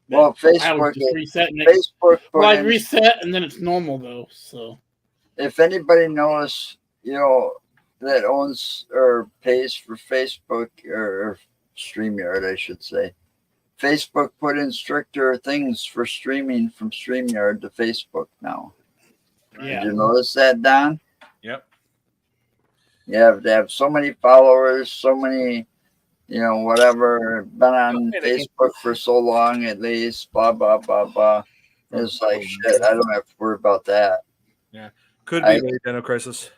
Well, Facebook. I just reset. Facebook. I reset, and then it's normal though. So. if anybody knows, that owns or pays for Facebook or StreamYard, I should say. Facebook put in stricter things for streaming from StreamYard to Facebook now. Yeah. Did you notice that, Don? Yep. You have to have so many followers, so many, whatever, been on Facebook for so long at least, blah, blah, blah, blah. It's like, shit, I don't have to worry about that. Yeah. Could be the Dino Crisis.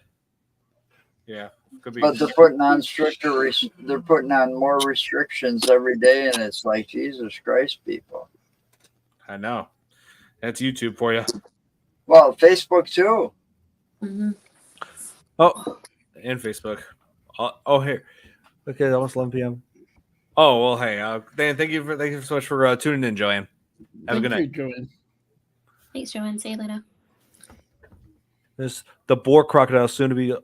Yeah. Could be. But they're putting on they're putting on more restrictions every day, and it's like, Jesus Christ, people. I know. That's YouTube for you. Well, Facebook too. Mm-hmm. Oh, and Facebook. Oh, here. Okay, almost 11 p.m. Oh well, hey, Dan, thank you so much for tuning in, Joanne. Have a good night. Joanne. Thanks, Joanne. See you later. The boar crocodile soon to be.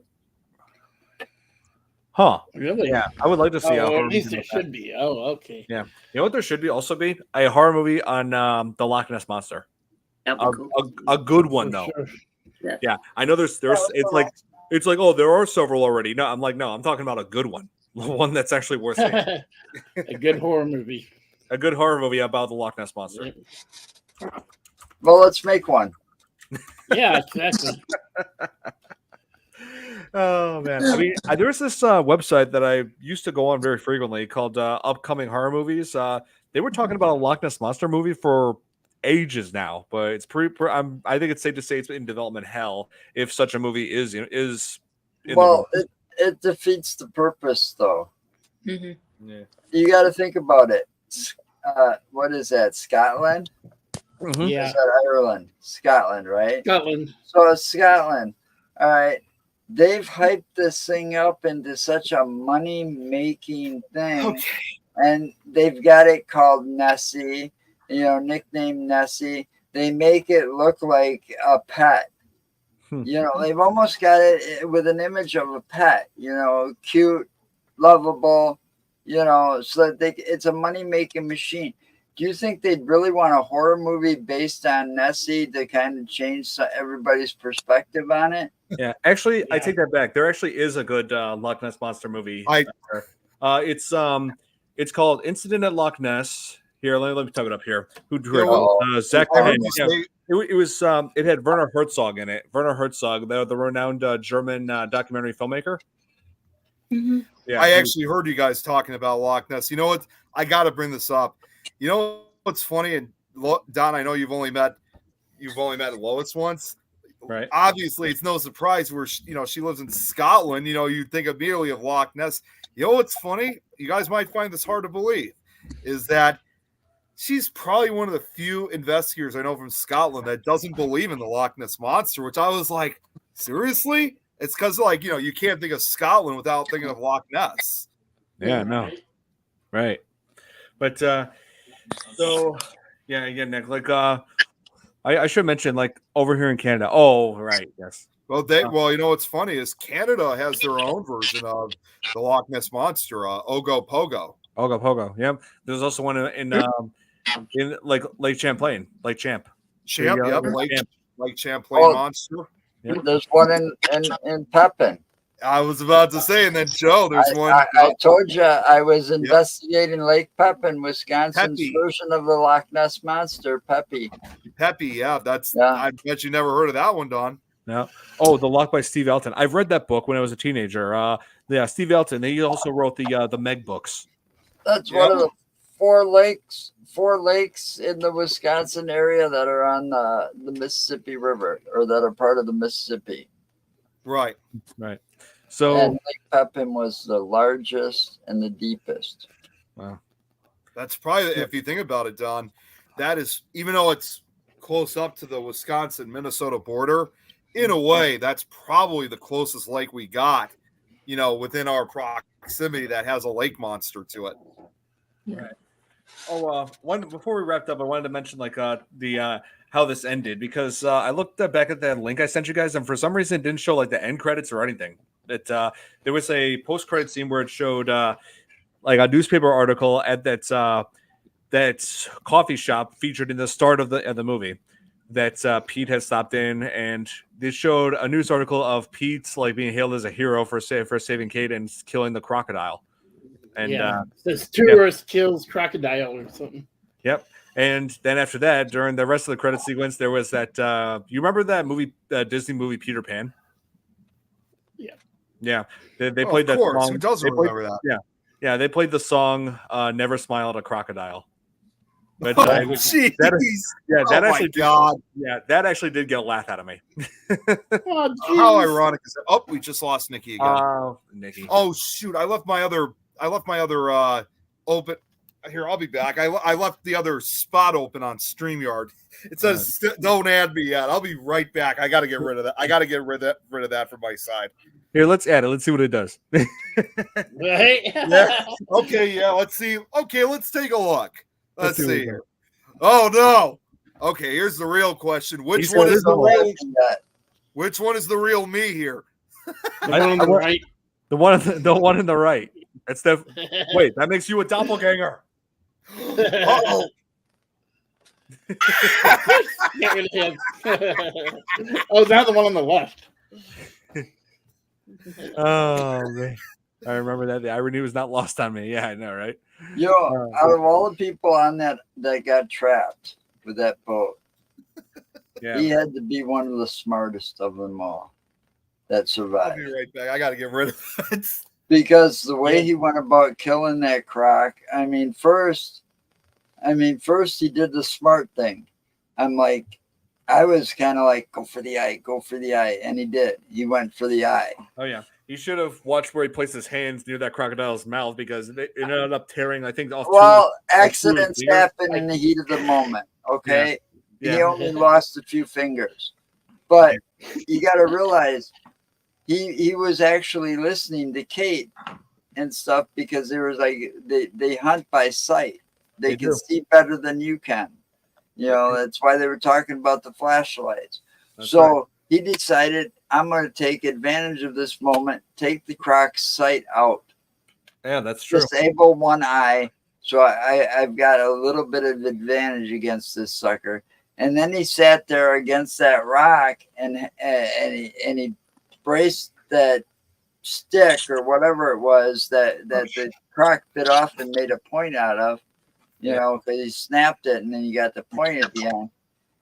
Huh. Really? Yeah, I would like to see. At least it should be. Oh, okay. Yeah. You know what? There should also be a horror movie on the Loch Ness monster. A good one though. Sure. Yeah, I know. There's. It's like oh, there are several already. No, I'm talking about a good one. One that's actually worth seeing. A good horror movie. A good horror movie about the Loch Ness monster. Well, let's make one. Yeah, exactly. Oh man! I mean, there's this website that I used to go on very frequently called Upcoming Horror Movies. They were talking about a Loch Ness monster movie for ages now, but it's I think it's safe to say it's in development hell if such a movie is. Well, it defeats the purpose, though. Mm-hmm. Yeah. You got to think about it. What is that? Scotland? Mm-hmm. Yeah. Is that Ireland? Scotland, right? Scotland. So it's Scotland. All right. They've hyped this thing up into such a money-making thing. Okay. And they've got it called Nessie, nicknamed Nessie. They make it look like a pet. They've almost got it with an image of a pet, cute, lovable, so that it's a money-making machine. Do you think they'd really want a horror movie based on Nessie to kind of change everybody's perspective on it? Yeah, actually, I take that back. There actually is a good Loch Ness monster movie. It's called Incident at Loch Ness. Here, let me type it up here. Who drew it? Zach. It had Werner Herzog in it. Werner Herzog, the renowned German documentary filmmaker. Mm-hmm. Yeah, I actually heard you guys talking about Loch Ness. You know what? I got to bring this up. You know what's funny? And Don, I know you've only met Lois once. Right. Obviously, it's no surprise where she lives in Scotland. You think immediately of Loch Ness. You know what's funny? You guys might find this hard to believe, is that she's probably one of the few investigators I know from Scotland that doesn't believe in the Loch Ness monster. Which I was like, seriously? It's because you can't think of Scotland without thinking of Loch Ness. Yeah. No. Right. But so yeah, again, Nick, I should mention over here in Canada. Oh, right, yes. Well, what's funny is Canada has their own version of the Loch Ness monster, Ogo Pogo. Ogo Pogo, yep. There's also one in Lake Champlain, Lake Champ. Champ, yep, Lake Champlain monster. Yep. There's one in Pepin. I was about to say, and then Joe, there's one. I told you I was investigating Lake Pepin, Wisconsin's version of the Loch Ness monster, Peppy. Yeah, I bet you never heard of that one, Don. No. Oh, The Loch by Steve Elton. I've read that book when I was a teenager. Steve Elton. He also wrote the Meg books. That's one of the four lakes in the Wisconsin area that are on the Mississippi River, or that are part of the Mississippi. Right. So, and Lake Pepin was the largest and the deepest. Wow. That's probably, if you think about it, Don, that is, even though it's close up to the Wisconsin-Minnesota border, in a way, that's probably the closest lake we got, within our proximity that has a lake monster to it. Yeah. Right. Oh, before we wrapped up, I wanted to mention how this ended, because I looked back at that link I sent you guys, and for some reason it didn't show the end credits or anything. There was a post-credit scene where it showed a newspaper article at that coffee shop featured in the start of the movie. that Pete had stopped in, and they showed a news article of Pete like being hailed as a hero for saving Kate and killing the crocodile. And Says tourist kills crocodile or something. Yep. And then after that, during the rest of the credit sequence, there was that. You remember that movie, Disney movie Peter Pan? Yeah. Yeah. They played that course. song. Who doesn't remember that? Yeah. Yeah. They played the song "Never Smile at a Crocodile." But Jeez. that Oh, actually my God. that actually did get a laugh out of me. Oh, How ironic is that? Oh, we just lost Nikki again. Nikki. Oh shoot! I left my other open. Here, I'll be back. I left the other spot open on StreamYard. It says don't add me yet. I'll be right back. I got to get rid of that. I got to get rid of that from my side. Here, let's add it. Let's see what it does. Right? Yeah. Okay. Yeah. Let's see. Okay. Let's take a look. Let's see here. Oh no. Okay. Here's the real question. Which one is the real? Which one is the real me here? The one on the right. The one on the right. That's wait. That makes you a doppelganger. Uh-oh. Get rid of him. Oh, is that the one on the left? Oh man, I remember that. The irony was not lost on me. Yeah, I know, right? Yo, out of all the people on that got trapped with that boat, Yeah, he had to be one of the smartest of them all that I'll survived. be right back. I got to get rid of it. Because the way he went about killing that croc, first he did the smart thing. I was kind of like, go for the eye, and he did. He went for the eye. Oh yeah, he should have watched where he placed his hands near that crocodile's mouth because it ended up tearing. I think off. Well, accidents happen in the heat of the moment. Okay, Yeah. he only lost a few fingers, but you got to realize he was actually listening to Kate and stuff because there was like they hunt by sight. They can see better than you can. You know, that's why they were talking about the flashlights. He decided, I'm going to take advantage of this moment, take the croc's sight out. Yeah, that's true. Disable one eye. So I've got a little bit of advantage against this sucker. And then he sat there against that rock and he braced that stick or whatever it was that the croc bit off and made a point out of. You know, because he snapped it and then you got the point at the end.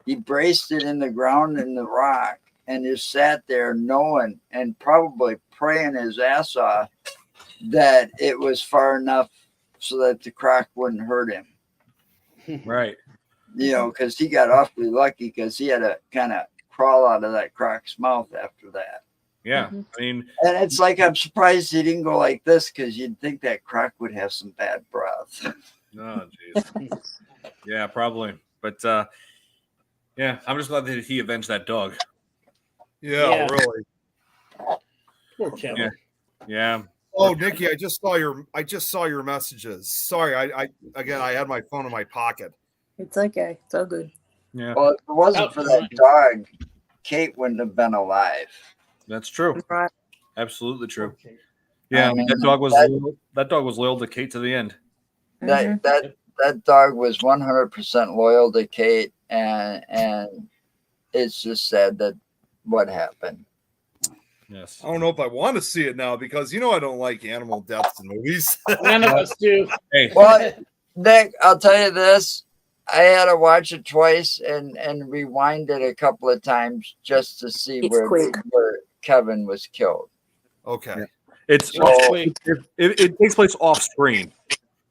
He braced it in the ground in the rock and just sat there knowing and probably praying his ass off that it was far enough so that the croc wouldn't hurt him. Right. You know, because he got awfully lucky because he had to kind of crawl out of that croc's mouth after that. Yeah. I mean, and it's like, I'm surprised he didn't go like this because you'd think that croc would have some bad breath. Oh, jeez. Yeah, probably. But yeah, I'm just glad that he avenged that dog. Yeah. Really. Poor Kevin. Yeah. Oh, Nikki, I just saw your messages. Sorry, I had my phone in my pocket. It's okay. It's all good. Yeah. Well, if it wasn't for that dog, Kate wouldn't have been alive. That's true. Right. Absolutely true. Yeah, I mean, that dog was loyal to Kate to the end. That dog was 100% loyal to Kate, and it's just sad that what happened. Yes. I don't know if I want to see it now because I don't like animal deaths in movies. None of us do. Hey. Well, Nick, I'll tell you this. I had to watch it twice and rewind it a couple of times just to see where Kevin was killed. Okay. Yeah. It takes place off screen.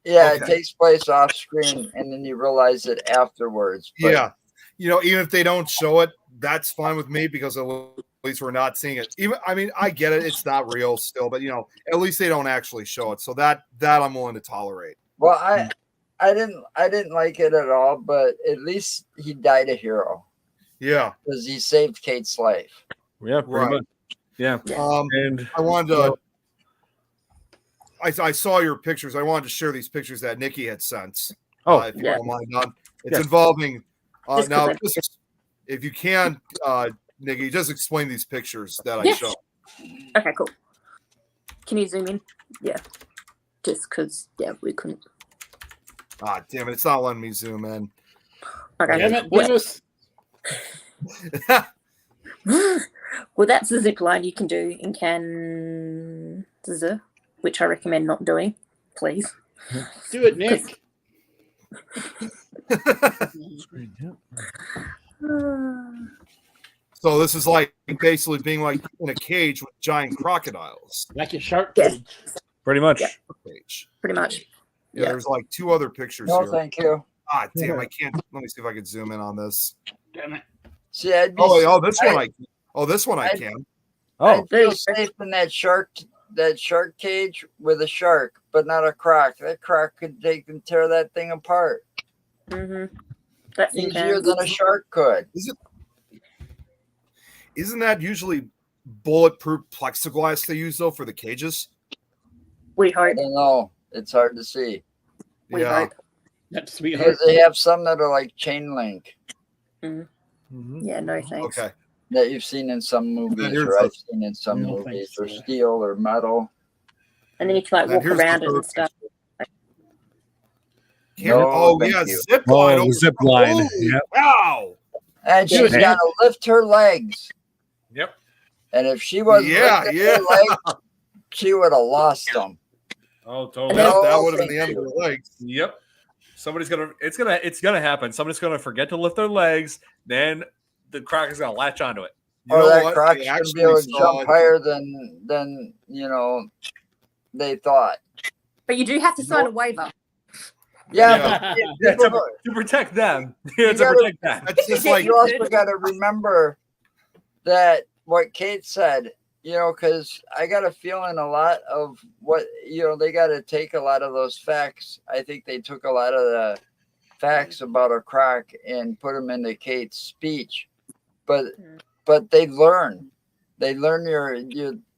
Yeah, okay. It takes place off screen, and then you realize it afterwards. But, yeah, even if they don't show it, that's fine with me because at least we're not seeing it. I get it; it's not real still, but at least they don't actually show it, so that I'm willing to tolerate. Well, I didn't like it at all, but at least he died a hero. Yeah, because he saved Kate's life. Yeah, pretty much. Yeah, and I wanted to. I saw your pictures. I wanted to share these pictures that Nikki had sent. If you don't mind, Don. It's involving now. If you can, Nikki, just explain these pictures that I showed. Okay, cool. Can you zoom in? Yeah, just because we couldn't. Ah, damn it! It's not letting me zoom in. Okay. Give us Well, that's the zip line you can do in Kansas, which I recommend not doing, please. Do it, Nick. So this is like basically being like in a cage with giant crocodiles. Like a shark Yeah. cage. Pretty much. Yeah. Cage. Pretty much. Yeah, Yeah. there's like two other pictures No, here. thank you. Ah, damn, I can't. Let me see if I can zoom in on this. Damn it. See, I'd be, This one I can. Oh, this one I I'd- can. Oh, I'd feel safe in that shark cage with a shark, but not a croc. That croc could take and tear that thing apart Mm-hmm. That's in easier than a Kansas. shark could. Isn't that usually bulletproof plexiglass they use though for the cages? We I hope. don't know. It's hard to see We yeah. hope. That's sweetheart. because they have some that are like chain link mhm. Yeah, no thanks. Okay. that you've seen in some movies, here's or the- I've seen in some No, movies, thanks, or yeah. steel or metal. And then you can like Then walk here's the around it third and stuff. No, Oh thank yeah, you. zip line. Oh, the zip line. Holy Yep. Wow. And Do she's it, got to lift her legs. Yep. And if she wasn't lifting her legs, she would have lost them. Oh, And totally. then- Yep, that No, would have been thank the end of you. her legs. Yep. It's gonna happen. Somebody's gonna forget to lift their legs, then the croc is gonna latch onto it. You Or know that what? croc's I going to actually be able to saw jump it. higher than they thought. But you do have to sign a waiver. Yeah, Yeah. Yeah, but to protect them. Yeah, to gotta- protect them. That's just like you also got to remember that what Kate said, because I got a feeling a lot of what, they got to take a lot of those facts. I think they took a lot of the facts about a croc and put them into Kate's speech. But they learn. They learn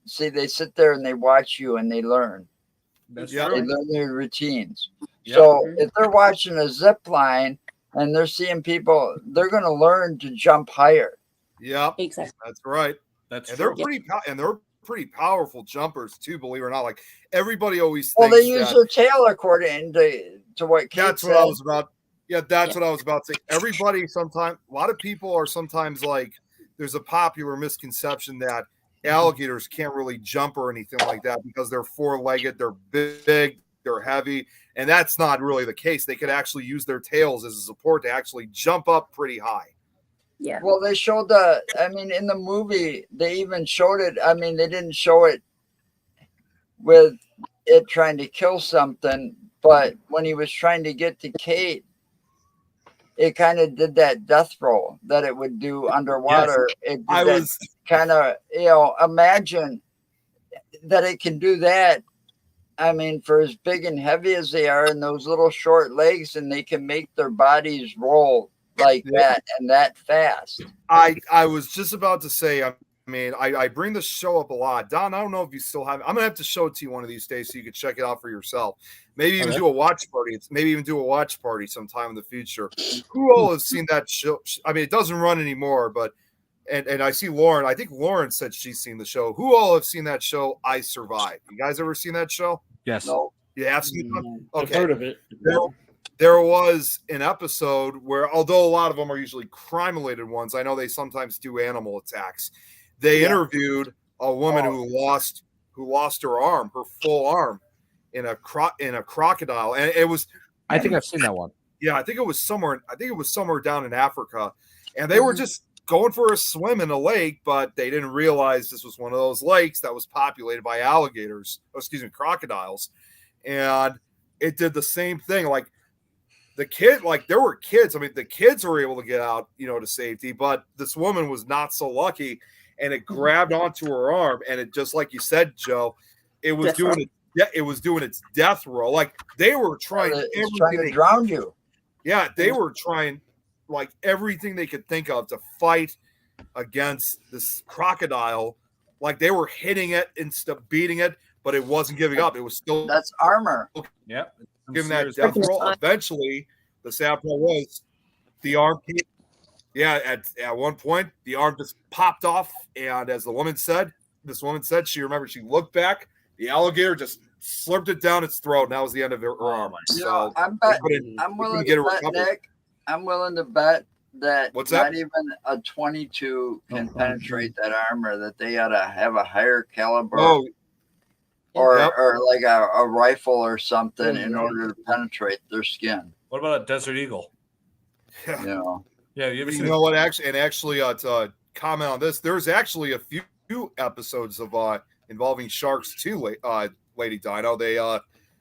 see, they sit there and they watch you and they learn. That's Yeah. They true. learn their routines. Yep. So if they're watching a zip line and they're seeing people, they're going to learn to jump higher. Yep, Exactly. that's right. That's And true. they're pretty powerful jumpers too, believe it or not. Like everybody always Well, thinks they use that, their tail according to what Kate that's said. what I was about. Yeah, that's what I was about to say. Everybody sometimes, a lot of people are sometimes like, there's a popular misconception that alligators can't really jump or anything like that because they're four-legged, they're big, they're heavy, and that's not really the case. They could actually use their tails as a support to actually jump up pretty high. Yeah. Well, they showed in the movie, they even showed it. I mean, they didn't show it with it trying to kill something, but when he was trying to get to Kate, it kind of did that death roll that it would do underwater. It did I that was kind of, imagine that it can do that. I mean, for as big and heavy as they are and those little short legs, and they can make their bodies roll like that and that fast. I was just about to say, I bring this show up a lot. Don, I don't know if you still have it. I'm gonna have to show it to you one of these days so you can check it out for yourself. Maybe even do a watch party. Maybe even do a watch party sometime in the future. Who all has seen that show? I mean, it doesn't run anymore, but and I see Lauren. I think Lauren said she's seen the show. Who all have seen that show? I Survived. You guys ever seen that show? Yes. No, You have seen it? I've Okay. heard of it. There was an episode where, although a lot of them are usually crime-related ones, I know they sometimes do animal attacks. They interviewed a woman who lost her arm, her full arm, in a crocodile, and it was. I think I've seen that one. Yeah, I think it was somewhere down in Africa, and they were just going for a swim in a lake, but they didn't realize this was one of those lakes that was populated by crocodiles, and it did the same thing. Like there were kids. I mean, the kids were able to get out, to safety, but this woman was not so lucky, and it grabbed onto her arm, and it, just like you said, Joe, it was doing it. Yeah, it was doing its death roll. Like they were trying it's trying to drown you. Yeah, they were trying like everything they could think of to fight against this crocodile. Like they were hitting it and beating it, but it wasn't giving up. It was still That's armor. Yep. giving that death roll. Eventually, the sad part was the arm. At one point, the arm just popped off, and as this woman said she remembered she looked back. The alligator just slurped it down its throat, and that was the end of her arm. So I'm willing get to a bet, recovery. Nick. I'm willing to bet that What's not that? even a 22 can penetrate that armor, that they ought to have a higher caliber Oh, or yep. or like a rifle or something in Right. order to penetrate their skin. What about a Desert Eagle? Yeah. You know. Yeah, you ever You seen know what? Actually, to comment on this, there's actually a few episodes of involving sharks too. Lady Dino, they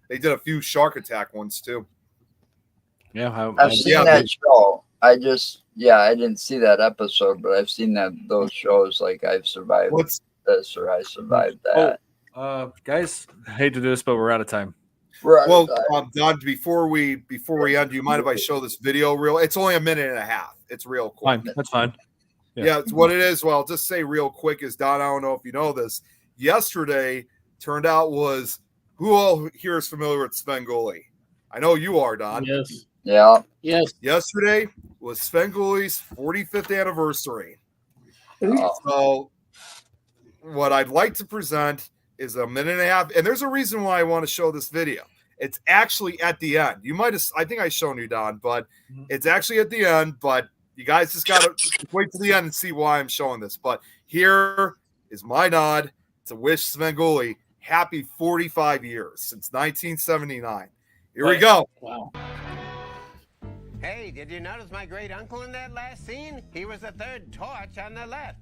did a few shark attack ones too. Yeah, I've seen that show. I didn't see that episode, but I've seen those shows. Like I've survived this or I survived that. Guys, I hate to do this, but we're out of time. Right. Well, Don, before we end, do you mind if I show this video real? It's only a minute and a half. It's real quick. Fine, that's fine. Yeah, it's what it is. Well, I'll just say real quick is, Don, I don't know if you know this. Yesterday turned out was, who all here is familiar with Svengoolie? I know you are, Don. Yes. Yeah. Yes. Yesterday was Svengoolie's 45th anniversary. So what I'd like to present is a minute and a half, and there's a reason why I want to show this video. It's actually at the end. You might have, I think I shown you, Don, but it's actually at the end, but you guys just got to wait to the end and see why I'm showing this. But here is my nod to wish Svengoolie happy 45 years since 1979. Here we go. Wow. Hey, did you notice my great uncle in that last scene? He was the third torch on the left.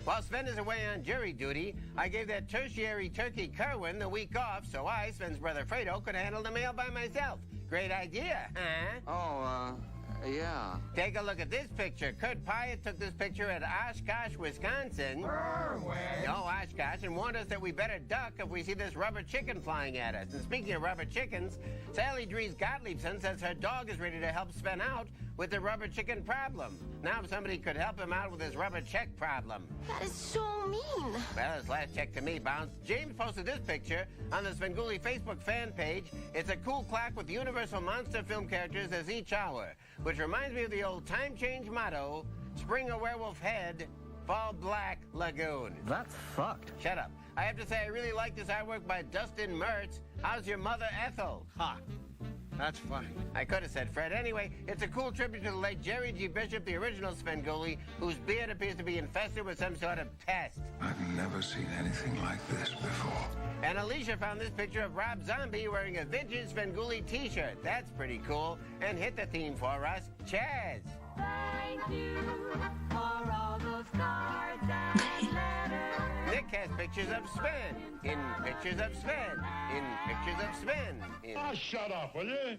While Sven is away on jury duty, I gave that tertiary turkey Kerwin the week off so I, Sven's brother Fredo, could handle the mail by myself. Great idea, huh? Yeah. Take a look at this picture. Kurt Pyatt took this picture at Oshkosh, Wisconsin. No, Oshkosh, and warned us that we better duck if we see this rubber chicken flying at us. And speaking of rubber chickens, Sally Dries Gottliebson says her dog is ready to help Sven out with the rubber chicken problem. Now if somebody could help him out with his rubber check problem. That is so mean. Well, his last check to me bounced. James posted this picture on the Svengoolie Facebook fan page. It's a cool clock with Universal monster film characters as each hour, which reminds me of the old time change motto, spring a werewolf head, fall black lagoon. That's fucked. Shut up. I have to say I really like this artwork by Dustin Mertz. How's your mother Ethel? Ha. That's funny. I could have said Fred. Anyway, it's a cool tribute to the late Jerry G. Bishop, the original Svengoolie, whose beard appears to be infested with some sort of pest. I've never seen anything like this before. And Alicia found this picture of Rob Zombie wearing a vintage Svengoolie t-shirt. That's pretty cool. And hit the theme for us, Chaz. Thank you for all those cards and letters. Nick has pictures of Sven, in pictures of Sven, in pictures of Sven, in... Oh, shut up, will you?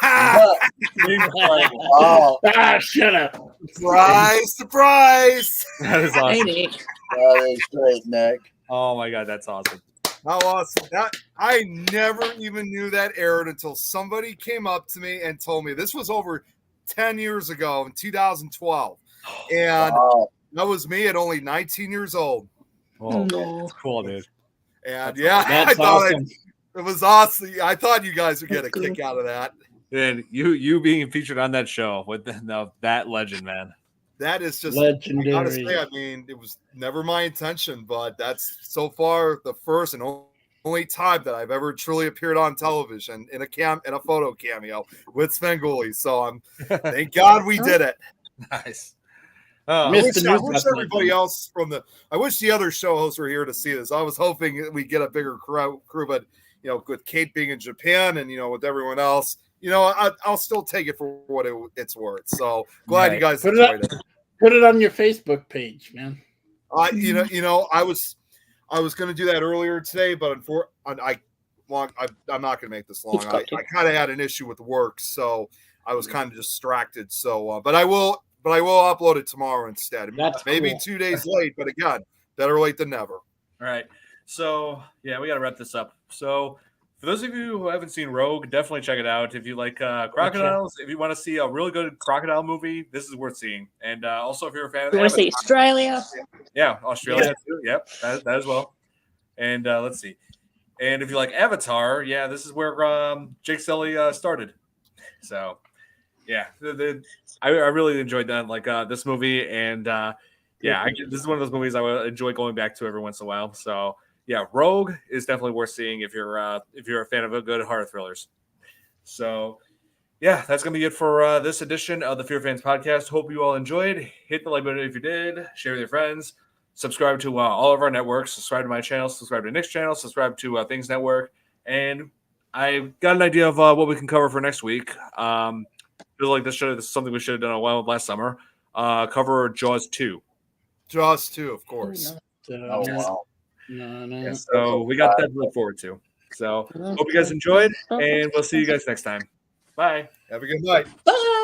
Oh, Shut up. Surprise, surprise. That is awesome. Hey, Nick. that is great, Nick. Oh my god, that's awesome. How awesome. I never even knew that aired until somebody came up to me and told me. This was over 10 years ago in 2012. And that was me at only 19 years old. Oh, No. that's cool, dude. And yeah, That's I thought awesome. it was awesome. I thought you guys would get a That's kick out of that. And you being featured on that show with that legend, man. That is just Legendary. honestly, I mean, it was never my intention, but that's so far the first and only time that I've ever truly appeared on television in a photo cameo with Svengoolie. So thank God we did it. Nice. I Missed wish, the I news wish last everybody night. else I wish the other show hosts were here to see this. I was hoping that we get a bigger crew, but with Kate being in Japan and with everyone else, I'll still take it for what it's worth. So glad you guys Put it enjoyed it. Put it on your Facebook page, man. I was going to do that earlier today, but I'm not going to make this long. I kind of had an issue with work, so I was kind of distracted. So, but I will upload it tomorrow instead. That's maybe cool. 2 days late, but again, better late than never. All right. So yeah, we got to wrap this up. So for those of you who haven't seen Rogue, definitely check it out. If you like crocodiles, if you want to see a really good crocodile movie, this is worth seeing. And also, if you're a fan of You want to see Australia? yeah, Australia too. Yep, that as well. And let's see. And if you like Avatar, yeah, this is where Jake Sully started. So yeah, I really enjoyed that, like this movie, and this is one of those movies I would enjoy going back to every once in a while. So yeah, Rogue is definitely worth seeing if you're a fan of a good horror thrillers. So yeah, that's going to be it for this edition of the Fear Fans podcast. Hope you all enjoyed. Hit the like button if you did. Share with your friends. Subscribe to all of our networks. Subscribe to my channel. Subscribe to Nick's channel. Subscribe to Things Network. And I got an idea of what we can cover for next week. Feel like this is something we should have done a while last summer. Cover Jaws 2. Jaws 2, of course. Oh wow. Yeah, so we got that to look forward to. So hope you guys enjoyed, and we'll see you guys next time. Bye. Have a good night. Bye.